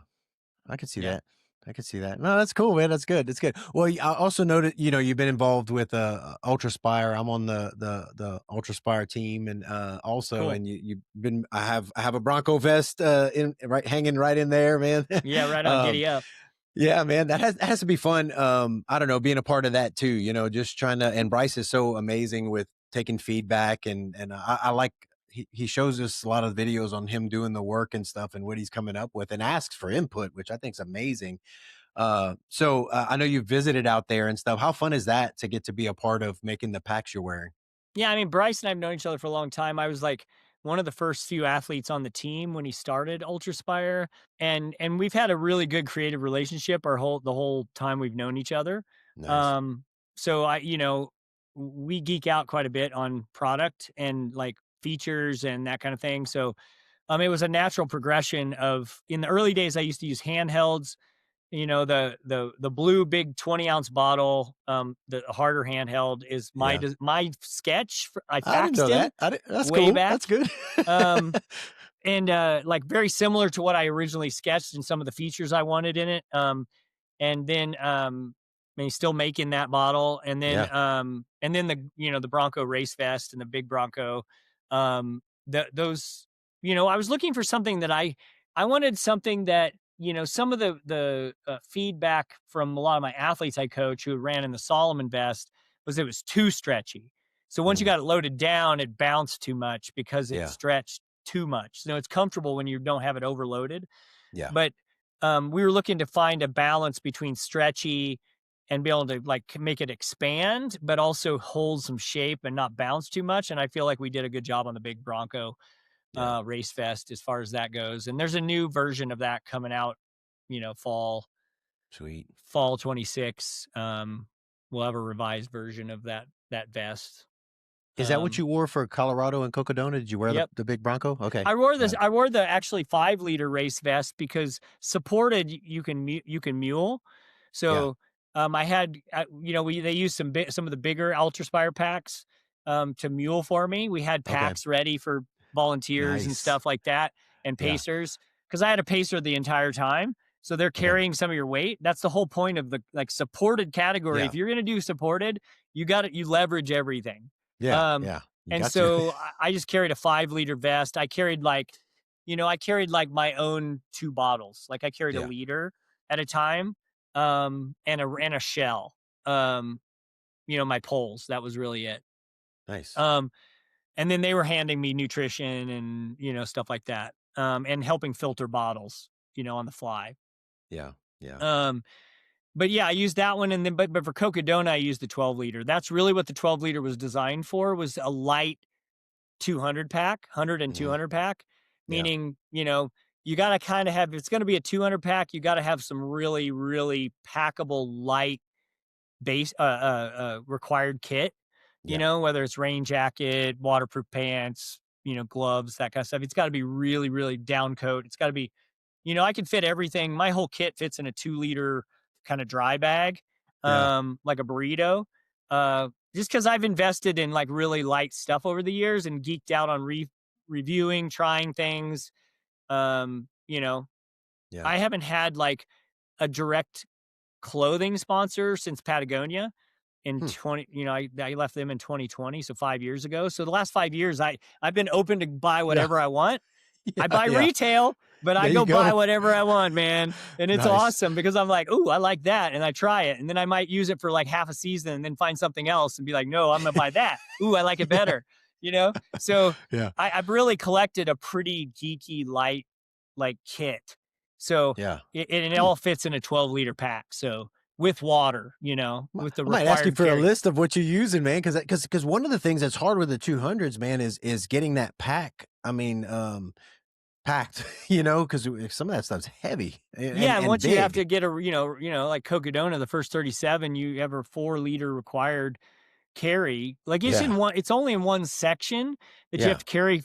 I could see Yeah. that. I could see that. No, that's cool, man. That's good. That's good. Well, I also noted, you've been involved with Ultraspire. I'm on the Ultraspire team, and also, Cool. and you've been. I have a Bronco vest hanging right in there, man. Yeah, right on. um, Giddy up. yeah, man, that has to be fun. I don't know, being a part of that too. Just trying to. And Bryce is so amazing with taking feedback, and I like. He shows us a lot of videos on him doing the work and stuff and what he's coming up with, and asks for input, which I think is amazing. So I know you visited out there and stuff. How fun is that to get to be a part of making the packs you're wearing? Yeah, I mean, Bryce and I have known each other for a long time. I was like one of the first few athletes on the team when he started Ultraspire, and we've had a really good creative relationship the whole time we've known each other. Nice. Um, so we geek out quite a bit on product and like features and that kind of thing. So it was a natural progression of in the early days I used to use handhelds, the blue big 20-ounce bottle, the harder handheld is Yeah. my sketch. I I didn't know faxed him that. That's way cool. back. That's good. Um, and like very similar to what I originally sketched and some of the features I wanted in it. And then I mean, still making that bottle, and then Yeah. the Bronco race vest and the big Bronco. Those I was looking for something that I wanted something that some of the feedback from a lot of my athletes I coach who ran in the Solomon vest was it was too stretchy. So once you got it loaded down, it bounced too much because it Yeah. stretched too much. It's comfortable when you don't have it overloaded. Yeah. But we were looking to find a balance between stretchy and be able to like make it expand, but also hold some shape and not bounce too much. And I feel like we did a good job on the big Bronco Yeah. race vest as far as that goes. And there's a new version of that coming out, fall Sweet. 26. We'll have a revised version of that vest. Is that what you wore for Colorado and Cocodona? Did you wear Yep. the big Bronco? Okay. I wore Yeah. this. I wore the actually 5-liter race vest because supported you can mule. So I had they used some of the bigger Ultraspire packs to mule for me. We had Okay. packs ready for volunteers and Nice. stuff like that and Yeah. pacers because I had a pacer the entire time. So they're carrying some of your weight. That's the whole point of the like supported category. Yeah. If you're going to do supported, you leverage everything. Yeah. Yeah. You And got so to. I just carried a 5-liter vest. I carried like my own 2 bottles. Like I carried a Yeah. liter at a time, and a shell. My poles. That was really it. Nice. And then they were handing me nutrition and stuff like that. And helping filter bottles, on the fly. Yeah. Yeah. But yeah, I used that one, and then but for Cocodona, I used the 12-liter. That's really what the 12-liter was designed for. Was a light 200 pack, 100 and 200 pack, Yeah. meaning, you got to kind of have, if it's going to be a 200 pack, you got to have some really, really packable light base, required kit, Yeah. whether it's rain jacket, waterproof pants, gloves, that kind of stuff. It's got to be really, really down coat. It's got to be, I can fit everything. My whole kit fits in a 2-liter kind of dry bag, Yeah. like a burrito. Just because I've invested in like really light stuff over the years and geeked out on reviewing, trying things. Yeah. I haven't had like a direct clothing sponsor since Patagonia in 20, I left them in 2020. So 5 years ago. So the last 5 years, I've been open to buy whatever I want. I buy retail, but I There go you go. buy whatever I want, man. And it's Nice. awesome because I'm like, ooh, I like that. And I try it. And then I might use it for like half a season and then find something else and be like, no, I'm going to buy that. Ooh, I like it better. So Yeah. I've really collected a pretty geeky light like kit. So Yeah. it all fits in a 12-liter pack. So with water, with the I might ask you required for a carry. list of what you're using, man, because one of the things that's hard with the 200s, man, is getting that pack. I mean, packed, because some of that stuff's heavy. And once big. you have to get like Cocodona, the first 37, you have a 4-liter required carry. Like it's only in one section that you have to carry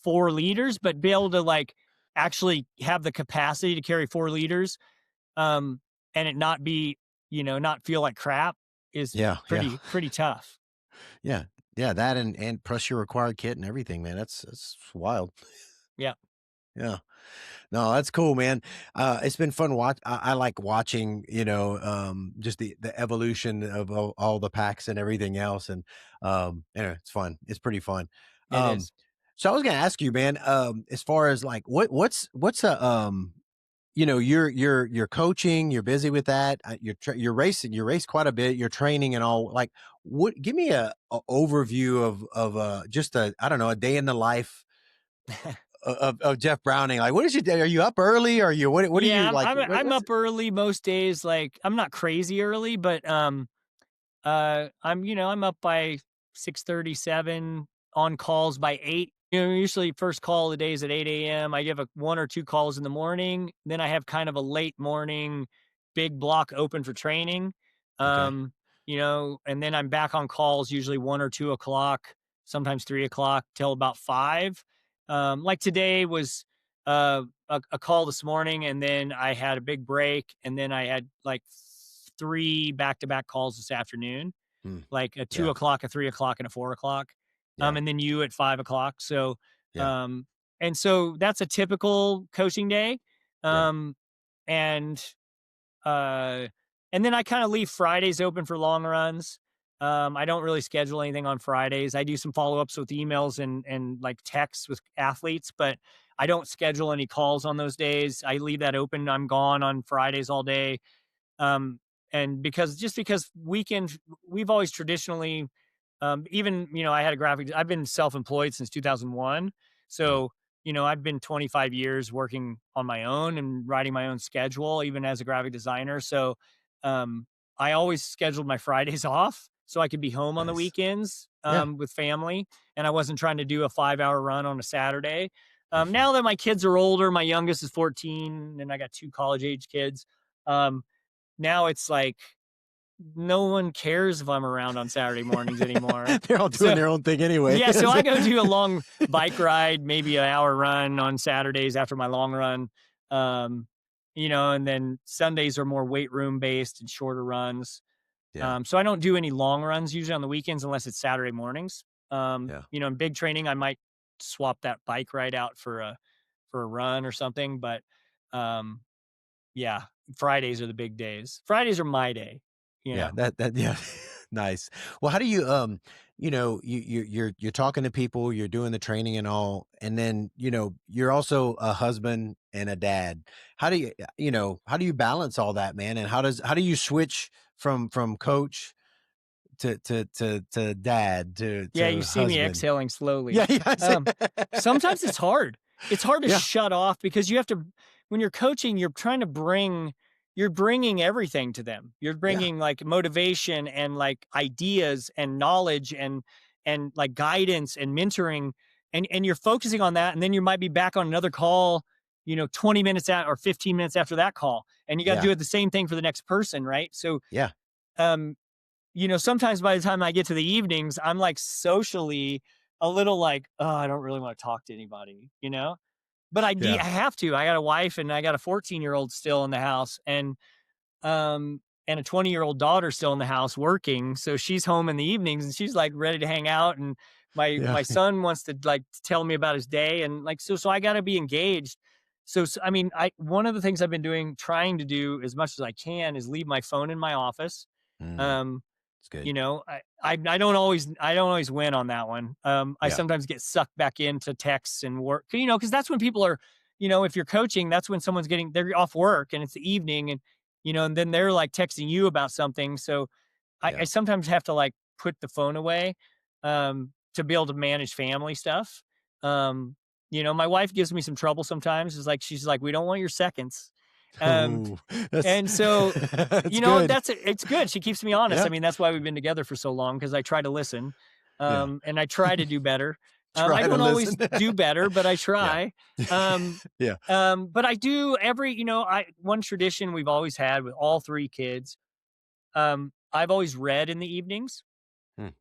4 liters, but be able to like actually have the capacity to carry 4 liters, and it not be, not feel like crap is pretty tough. Yeah. Yeah. That and plus your required kit and everything, man. That's wild. Yeah. Yeah. No, that's cool, man. It's been fun I like watching, just the evolution of all the packs and everything else, and, anyway, it's fun. It's pretty fun. It Um, is. so I was gonna ask you, man, as far as, like, what's a, you're coaching, you're busy with that, you're racing, you race quite a bit, you're training and all, like, what give me a overview of, just I don't know, a day in the life of Jeff Browning. Like, what is you do? Are you up early? Are you what are you Yeah, like? I'm What's up early most days. Like I'm not crazy early, but I'm up by 6:37 on calls by 8. Usually first call of the day is at 8 a.m. I give a 1 or 2 calls in the morning. Then I have kind of a late morning big block open for training. okay? And then I'm back on calls usually 1 or 2 o'clock, sometimes 3 o'clock till about 5. Like today was a call this morning, and then I had a big break, and then I had like 3 back-to-back calls this afternoon, Hmm. like a two Yeah, o'clock, a 3 o'clock, and a 4 o'clock. yeah, And then you at 5 o'clock. So, yeah, um, and so that's a typical coaching day. yeah. Um, and uh, and then I kind of leave Fridays open for long runs. I don't really schedule anything on Fridays. I do some follow ups with emails and like texts with athletes, but I don't schedule any calls on those days. I leave that open. I'm gone on Fridays all day. Um, and because weekend, we've always traditionally, even, I had a I've been self-employed since 2001. Mm. So, I've been 25 years working on my own and writing my own schedule, even as a graphic designer. So, um, I always scheduled my Fridays off so I could be home on the Nice. weekends, Yeah. with family. And I wasn't trying to do a 5-hour run on a Saturday. Mhm. Now that my kids are older, my youngest is 14 and I got 2 college age kids. Um, Now it's like no one cares if I'm around on Saturday mornings anymore. They're all doing So their own thing anyway. yeah, so I go do a long bike ride, maybe an hour run on Saturdays after my long run. Um, and then Sundays are more weight room based and shorter runs. Yeah, So I don't do any long runs usually on the weekends unless it's Saturday mornings. yeah. In big training, I might swap that bike ride out for a run or something. But um, yeah, Fridays are the big days. Fridays are my day, you Yeah, know? that yeah, nice. Well, how do you you're talking to people, you're doing the training and all, and then you're also a husband and a dad. How do how do you balance all that, man? And how do you switch from coach to dad Yeah, to you see me husband? exhaling slowly. Yeah, yeah, Um, Sometimes it's hard. It's hard to yeah, shut off because you have to when you're coaching, you're bringing everything to them. You're yeah, bringing like motivation and like ideas and knowledge and like guidance and mentoring and you're focusing on that and then you might be back on another call, 20 minutes out or 15 minutes after that call and you got to yeah, do it the same thing for the next person, right? So, yeah. um sometimes by the time I get to the evenings, I'm like socially a little like, oh, I don't really want to talk to anybody. But I Yeah. have to. I got a wife and I got a 14-year-old still in the house and a 20-year-old daughter still in the house working. So she's home in the evenings and she's like ready to hang out. And Yeah. my son wants to like tell me about his day. And like, so I got to be engaged. So, I mean, one of the things I've been trying to do as much as I can is leave my phone in my office. Mm, Um, it's good. I don't always win on that one. I Yeah. sometimes get sucked back into texts and work, because that's when people are, if you're coaching, that's when they're off work and it's the evening and then they're like texting you about something. So I Yeah. sometimes have to like put the phone away, to be able to manage family stuff. Um, my wife gives me some trouble sometimes. She's like, we don't want your seconds. Um, Ooh, that's and so that's good. it's good. She keeps me honest. I Yeah. mean, that's why we've been together for so long because I try to listen, Yeah. and I try to do better. I Try to don't always listen. do better, but I Yeah. try. Um, Yeah. but I do I one tradition we've always had with all 3 kids. I've always read in the evenings. Hmm.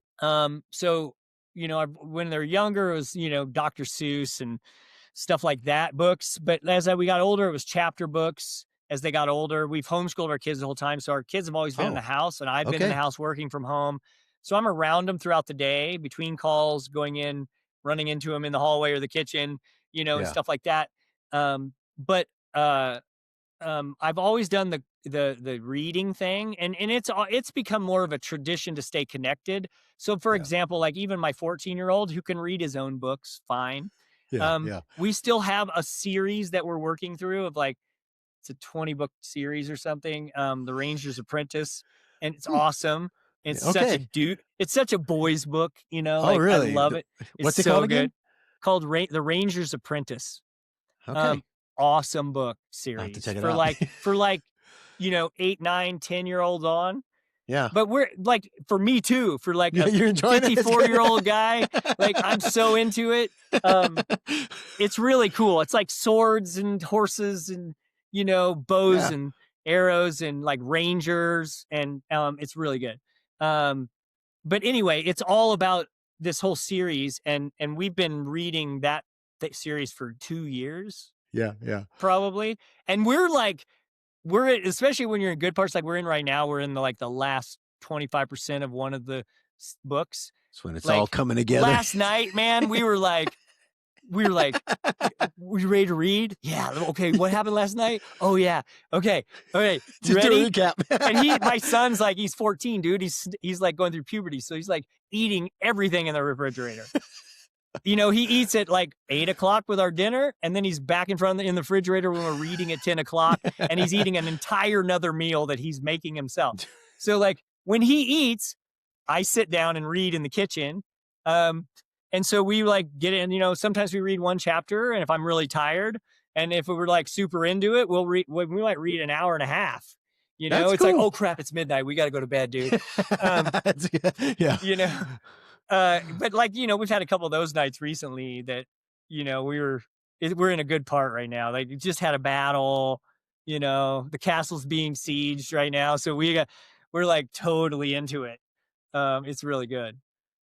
So when they're younger, it was Dr. Seuss and stuff like that books. But as we got older, it was chapter books. As they got older, we've homeschooled our kids the whole time, so our kids have always been in the Oh, house, and I've been in the okay. house working from home. So I'm around them throughout the day, between calls, going in, running into them in the hallway or the kitchen, and Yeah. stuff like that. But I've always done the reading thing, and it's become more of a tradition to stay connected. So, for example, like even my 14-year-old who can read his own books fine, we still have a series that we're working through of like it's a 20-book series or something, The Ranger's Apprentice, and it's awesome. It's such a boys book, Oh, really? I love it. It's What's it so called good. again? Called The Ranger's Apprentice. Okay. Awesome book I'll have to series check it for out. for 8, 9, 10-year-olds on. Yeah. But we're like, for me too, for like a You're enjoying 54-year-old guy, like I'm so into it. It's really cool. It's like swords and horses and, bows and arrows and like rangers. And it's really good. But anyway, it's all about this whole series. And we've been reading that series for 2 years. Yeah. Probably. And we're especially when you're in good parts, like we're in right now, we're in the last 25% of one of the books. It's when it's all coming together. Last night, man, we were like, we ready to read? Yeah. Okay. What happened last night? Oh yeah. Okay. You Just ready? do a recap. And my son's like, he's 14, dude. He's like going through puberty. So he's like eating everything in the refrigerator. He eats at like 8 o'clock with our dinner, and then he's back in the refrigerator when we're reading at 10 o'clock, and he's eating an entire another meal that he's making himself. So like when he eats, I sit down and read in the kitchen. And so we like get in, sometimes we read one chapter, and if I'm really tired, and if we were like super into it, we might read an hour and a half. That's it's cool. like, oh crap, it's midnight. We got to go to bed, dude. Yeah. But like, we've had a couple of those nights recently that, we're in a good part right now. Like, we just had a battle, the castle's being sieged right now. So we're like totally into it. It's really good.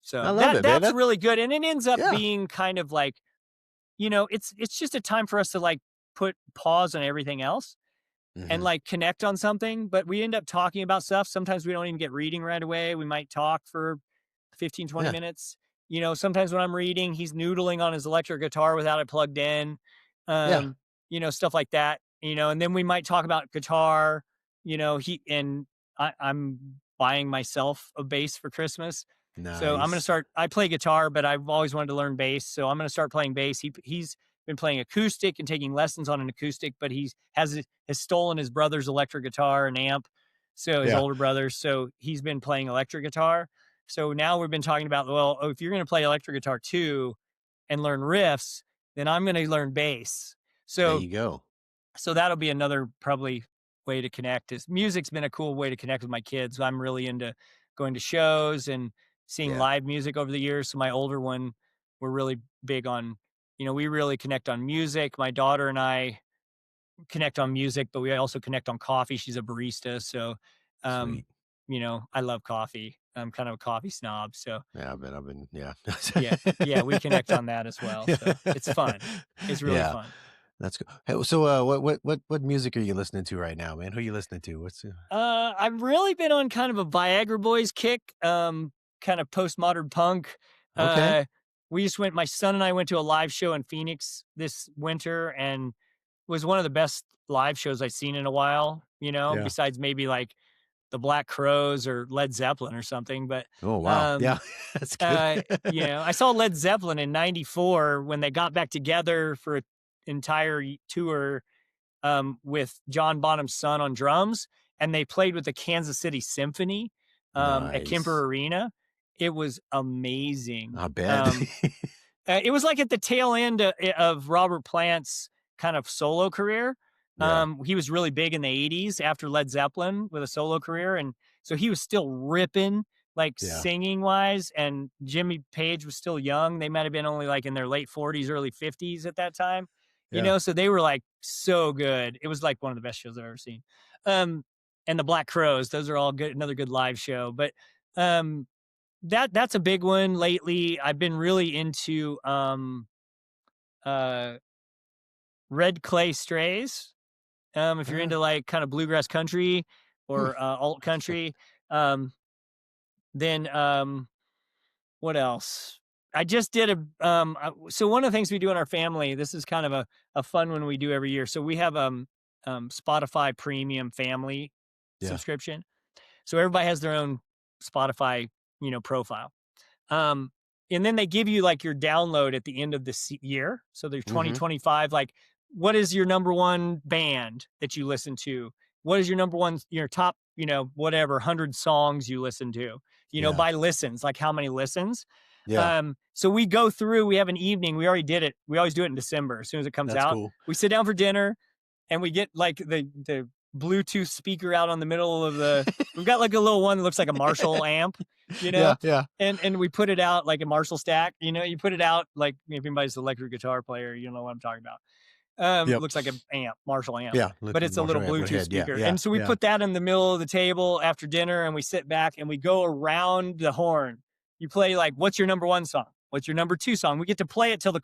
So I love it, man. that's really good. And it ends up being kind of like, it's just a time for us to like put pause on everything else and like connect on something. But we end up talking about stuff. Sometimes we don't even get reading right away. We might talk for 15, 20 minutes. Sometimes when I'm reading, he's noodling on his electric guitar without it plugged in. Stuff like that. And then we might talk about guitar. I'm buying myself a bass for Christmas. Nice. So I'm going to start. I play guitar, but I've always wanted to learn bass. So I'm going to start playing bass. He's been playing acoustic and taking lessons on an acoustic, but has stolen his brother's electric guitar and amp. So his older brother. So he's been playing electric guitar. So now we've been talking about, if you're going to play electric guitar too and learn riffs, then I'm going to learn bass. So there you go. So that'll be another probably way to connect. Music's been a cool way to connect with my kids. I'm really into going to shows and seeing live music over the years. So my older one, we're really big on, we really connect on music. My daughter and I connect on music, but we also connect on coffee. She's a barista. So, I love coffee. I'm kind of a coffee snob. So I've been, we connect on that as well. So it's fun. It's really fun. That's good. Hey, so what music are you listening to right now, man? Who are you listening to? I've really been on kind of a Viagra Boys kick, kind of postmodern punk. Okay. My son and I went to a live show in Phoenix this winter, and it was one of the best live shows I've seen in a while, besides maybe like the Black Crowes or Led Zeppelin or something. But oh wow, that's good. I saw Led Zeppelin in '94 when they got back together for an entire tour with John Bonham's son on drums, and they played with the Kansas City Symphony at Kemper Arena. It was amazing. I bet. It was like at the tail end of Robert Plant's kind of solo career. He was really big in the 80s after Led Zeppelin with a solo career. And so he was still ripping, like singing wise. And Jimmy Page was still young. They might have been only like in their late 40s, early 50s at that time. So they were like so good. It was like one of the best shows I've ever seen. And the Black Crowes, those are all good. Another good live show. But that's a big one lately. I've been really into Red Clay Strays. If you're into like kind of bluegrass country or alt country, then what else? I just did so one of the things we do in our family, this is kind of a fun one we do every year. So we have Spotify premium family subscription. So everybody has their own Spotify, profile. And then they give you like your download at the end of the year. So there's 2025, like what is your number one band that you listen to? What is your number one, your top, whatever, 100 songs you listen to, by listens, like how many listens. Yeah. So we go through, we have an evening, we already did it. We always do it in December. As soon as it comes out, cool. We sit down for dinner and we get like the Bluetooth speaker out on the middle of we've got like a little one that looks like a Marshall amp, Yeah. And we put it out like a Marshall stack, you put it out like if anybody's an electric guitar player, you know what I'm talking about. Looks like an amp, Marshall amp. Yeah. But it's a little Bluetooth speaker. And so we put that in the middle of the table after dinner and we sit back and we go around the horn. You play like, what's your number one song? What's your number two song? We get to play it till the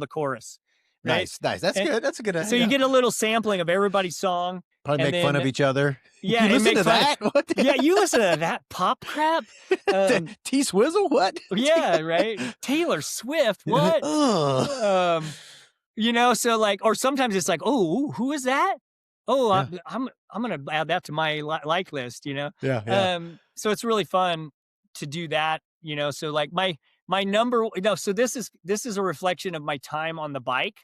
chorus. Right? Nice. That's good. That's a good idea. So you get a little sampling of everybody's song. Probably make fun of each other. Yeah. You listen to that? Yeah, you listen to that pop crap. T-Swizzle? What? Yeah, right. Taylor Swift. What? So like, or sometimes it's like, oh, who is that? Oh, yeah. I'm gonna add that to my like list. Yeah. So it's really fun to do that. So like my number. So this is a reflection of my time on the bike.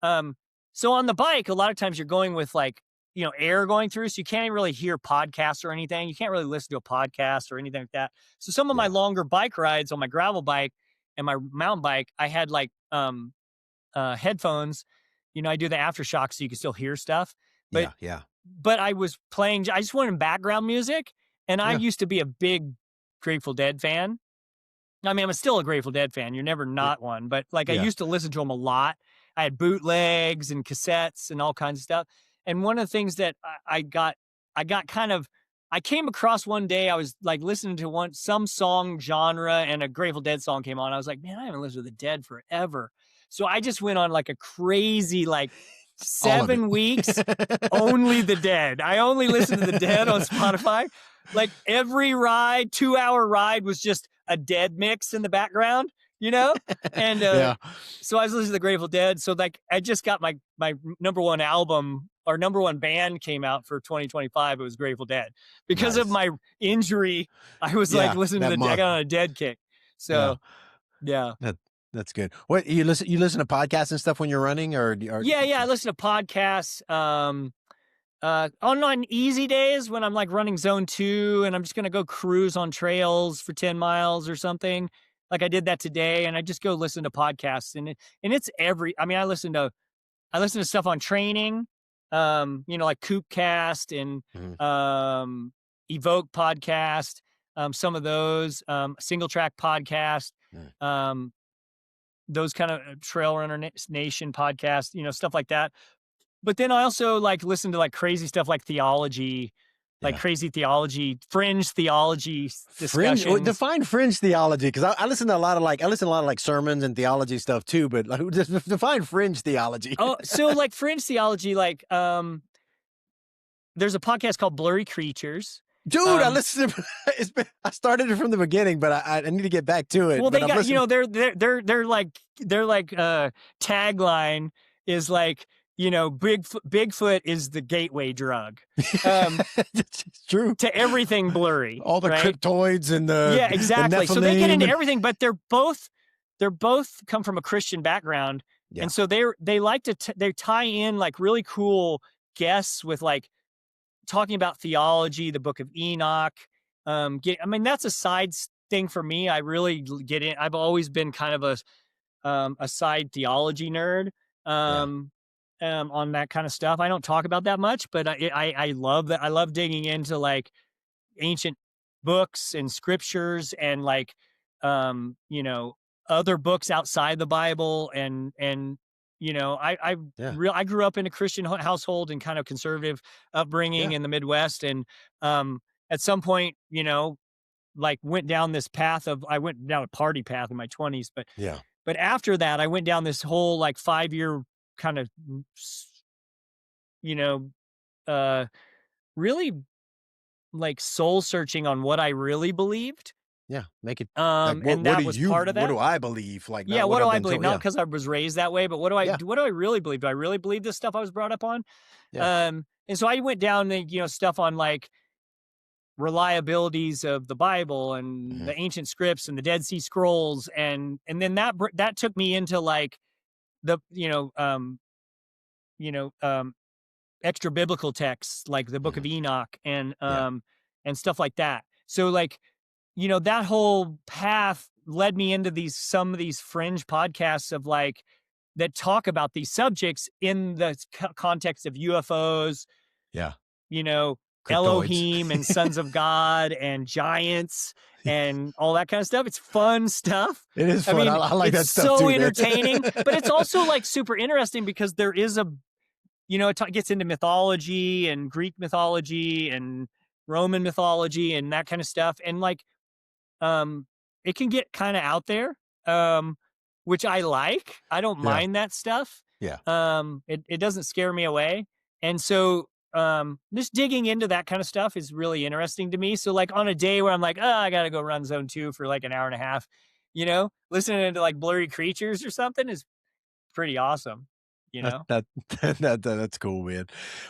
So on the bike, a lot of times you're going with like, air going through, so you can't really hear podcasts or anything. You can't really listen to a podcast or anything like that. So some of my longer bike rides on my gravel bike and my mountain bike, I had like headphones. I do the aftershock so you can still hear stuff. But But I was playing. I just wanted background music, and I used to be a big Grateful Dead fan. I mean, I'm still a Grateful Dead fan. You're never not one, but like I used to listen to them a lot. I had bootlegs and cassettes and all kinds of stuff. And one of the things that I came across one day, I was like listening to some song genre and a Grateful Dead song came on. I was like, man, I haven't listened to the Dead forever. So I just went on like a crazy, like 7 weeks, only the Dead. I only listened to the Dead on Spotify. Like every 2-hour ride was just a Dead mix in the background. And so I was listening to the Grateful Dead. So like I just got my number one album, our number one band came out for 2025. It was Grateful Dead. Because of my injury, I was like listening to I got on a Dead kick. So that's good. What you listen to podcasts and stuff when you're running or I listen to podcasts. On easy days when I'm like running zone 2 and I'm just gonna go cruise on trails for 10 miles or something. Like I did that today, and I just go listen to podcasts, and it's I listen to stuff on training, like Coopcast and Evoke podcast, some of those, Single Track podcast, those kind of Trail Runner Nation podcast, stuff like that. But then I also like listen to like crazy stuff like theology. Like crazy theology, fringe theology discussions. Define fringe theology, because I listen to a lot of like sermons and theology stuff too. But like, define fringe theology. So like fringe theology, like there's a podcast called Blurry Creatures. Dude, I listened to I started it from the beginning, but I need to get back to it. Well, they got their tagline is like, Bigfoot is the gateway drug. It's true. To everything blurry. All the cryptoids and the exactly. The so they get into everything, but they're both come from a Christian background, and so they like to they tie in like really cool guests with like talking about theology, the Book of Enoch. That's a side thing for me. I really get in. I've always been kind of a side theology nerd. On that kind of stuff. I don't talk about that much, but I love that. I love digging into like ancient books and scriptures and like, other books outside the Bible. And I grew up in a Christian household and kind of conservative upbringing in the Midwest. And, at some point, like went down this path I went down a party path in my 20s, but after that, I went down this whole like 5-year kind of, really like soul searching on what I really believed. Yeah. Make it like, And what that do was you, part of what that. do I believe? Like, Yeah, not what what do I've I been believe? told. Not Yeah. because I was raised that way, but what Yeah. do I really believe? Do I really believe this stuff I was brought up on? Yeah. And so I went down the, stuff on like reliabilities of the Bible and Hmm. the ancient scripts and the Dead Sea Scrolls, and then that took me into like the you know extra biblical texts like the Book Hmm. of Enoch Yeah. and stuff like that. So like that whole path led me into some of these fringe podcasts of like that talk about these subjects in the context of UFOs, Yeah. you know, Cryptoids. Elohim and sons of God and giants and all that kind of stuff. It's fun stuff. It is I fun. mean, I like it's that stuff so too, man. entertaining, but it's also like super interesting because there is it gets into mythology and Greek mythology and Roman mythology and that kind of stuff. And like, it can get kind of out there, um, which I like. I don't Yeah. mind that stuff. Yeah. It doesn't scare me away. And so, just digging into that kind of stuff is really interesting to me. So like on a day where I'm like, oh, I got to go run zone 2 for like an hour and a half, listening to like Blurry Creatures or something is pretty awesome, you That know? that that's cool, man.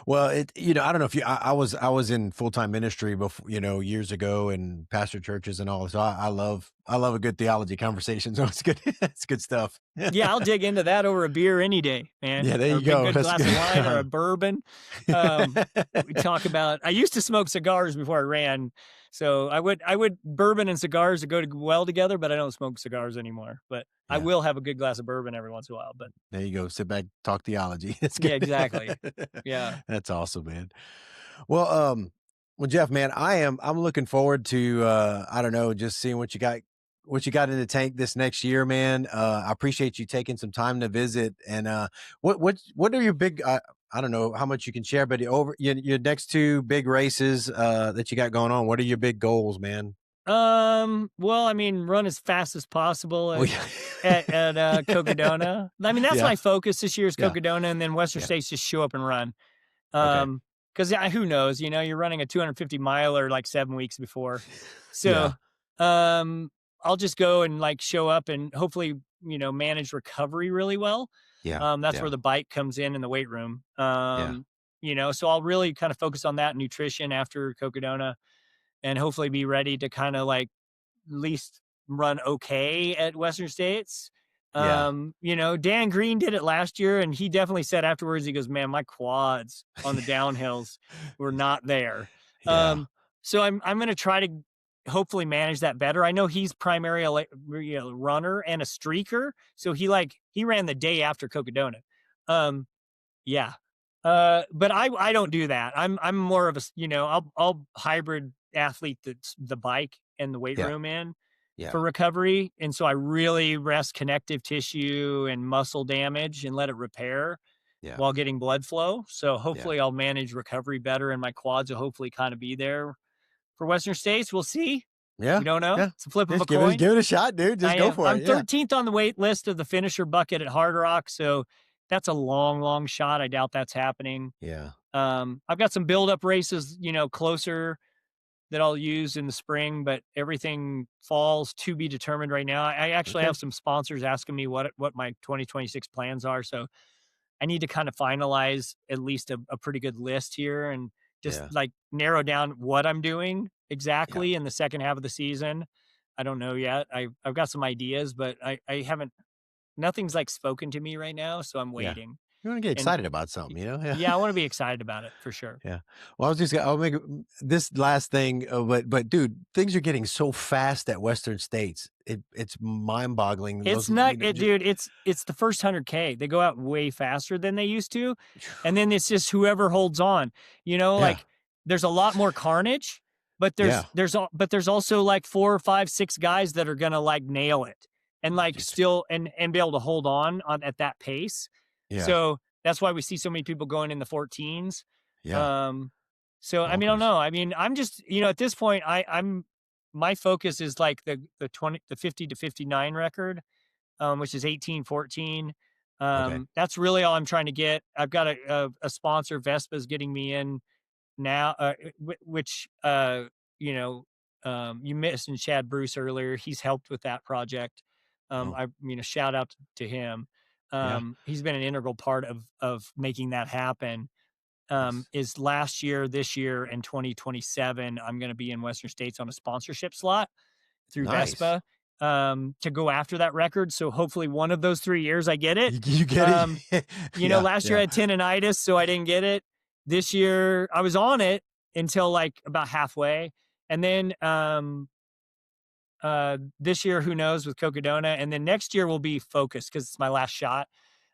Well, I don't know if I was in full-time ministry before, years ago, and pastor churches and all. So I love a good theology conversation. So it's good. It's good stuff. Yeah, I'll dig into that over a beer any day, man, Yeah, there or you a big go. good That's glass of wine or a good. bourbon. We talk about I used to smoke cigars before I ran, so I would bourbon and cigars go well together, but I don't smoke cigars anymore. But I Yeah, will have a good glass of bourbon every once in a while. But there you go. Sit back, talk theology. It's yeah, good. exactly. Yeah. That's awesome, man. Well, Jeff, man, I'm looking forward to I don't know, just seeing what you got in the tank this next year, man. I appreciate you taking some time to visit. And what are your big I don't know how much you can share, but over your next 2 big races that you got going on, what are your big goals, man? Well, I mean, run as fast as possible Well, at yeah. Cocodona. I mean, that's Yeah. my focus this year is Yeah. Cocodona, and then Western Yeah. States just show up and run. Okay. Because who knows? You're running a 250 miler like 7 weeks before, so Yeah. um, I'll just go and like show up and hopefully manage recovery really well. Yeah. That's Yeah. where the bike comes in the weight room. Yeah. So I'll really kind of focus on that nutrition after Cocodona, and hopefully be ready to kind of like at least run okay at Western States. Yeah. Dan Green did it last year, and he definitely said afterwards, he goes, "Man, my quads on the downhills were not there." Yeah. So I'm gonna try to hopefully manage that better. I know he's primarily a runner and a streaker, so he ran the day after Cocodona. Um, yeah. But I don't do that. I'm more of a I'll hybrid athlete that's the bike and the weight Yeah. room in Yeah. for recovery. And so I really rest connective tissue and muscle damage and let it repair Yeah. while getting blood flow. So Yeah. hopefully I'll manage recovery better and my quads will hopefully kind of be there for Western States. We'll see. Yeah. We don't know. Yeah. It's a flip of a Just give it coin. give it a shot, dude. Just I go am. for I'm it. Yeah. 13th on the wait list of the finisher bucket at Hard Rock. So that's a long, long shot. I doubt that's happening. Yeah. I've got some build-up races, closer that I'll use in the spring, but everything falls to be determined right now. I actually Okay. have some sponsors asking me what my 2026 plans are, so I need to kind of finalize at least a pretty good list here and just Yeah. like narrow down what I'm doing Yeah. exactly in the second half of the season. I don't know yet. I've got some ideas, but I haven't. Nothing's like spoken to me right now, so I'm Yeah. waiting. You want to get And excited about something, Yeah. yeah, I want to be excited about it for sure. Yeah. Well, I'll make this last thing, but dude, things are getting so fast at Western States. It's mind-boggling. It's Those, not, dude. It's the first 100K. They go out way faster than they used to, and then it's just whoever holds on. Yeah. Like there's a lot more carnage, but Yeah. there's also like 4 or 5, 6 guys that are gonna like nail it and like Just still and be able to hold on at that pace. yeah. So that's why we see so many people going in the 14s. Yeah. So I mean, I don't Bonkers. know. I mean, I'm just at this point, I'm my focus is like the 50 to 59 record, which is 18-14. Okay. That's really all I'm trying to get. I've got a sponsor, Vespa's getting me in now, which you know You mentioned Chad Bruce earlier. He's helped with that project. Oh, Shout out to him. yeah. He's been an integral part of making that happen. Nice. Is last year, this year, and 2027, I'm going to be in Western States on a sponsorship slot through Nice. Vespa to go after that record. So hopefully one of those 3 years I get it. You get it? Yeah, Last year I had tendonitis, so I didn't get it. This year I was on it until like about halfway. And then this year, who knows with Cocodona. And then next year will be focused because it's my last shot.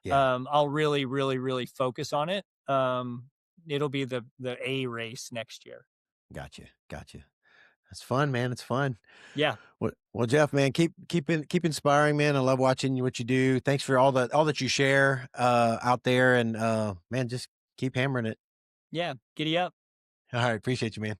Yeah. I'll really, really, really focus on it. It'll be the A race next year. Gotcha. That's fun, man. It's fun. Yeah. Well, Jeff, man, keep inspiring, man. I love watching what you do. Thanks for all that you share out there, and man, just keep hammering it. Yeah. Giddy up. All right, appreciate you, man.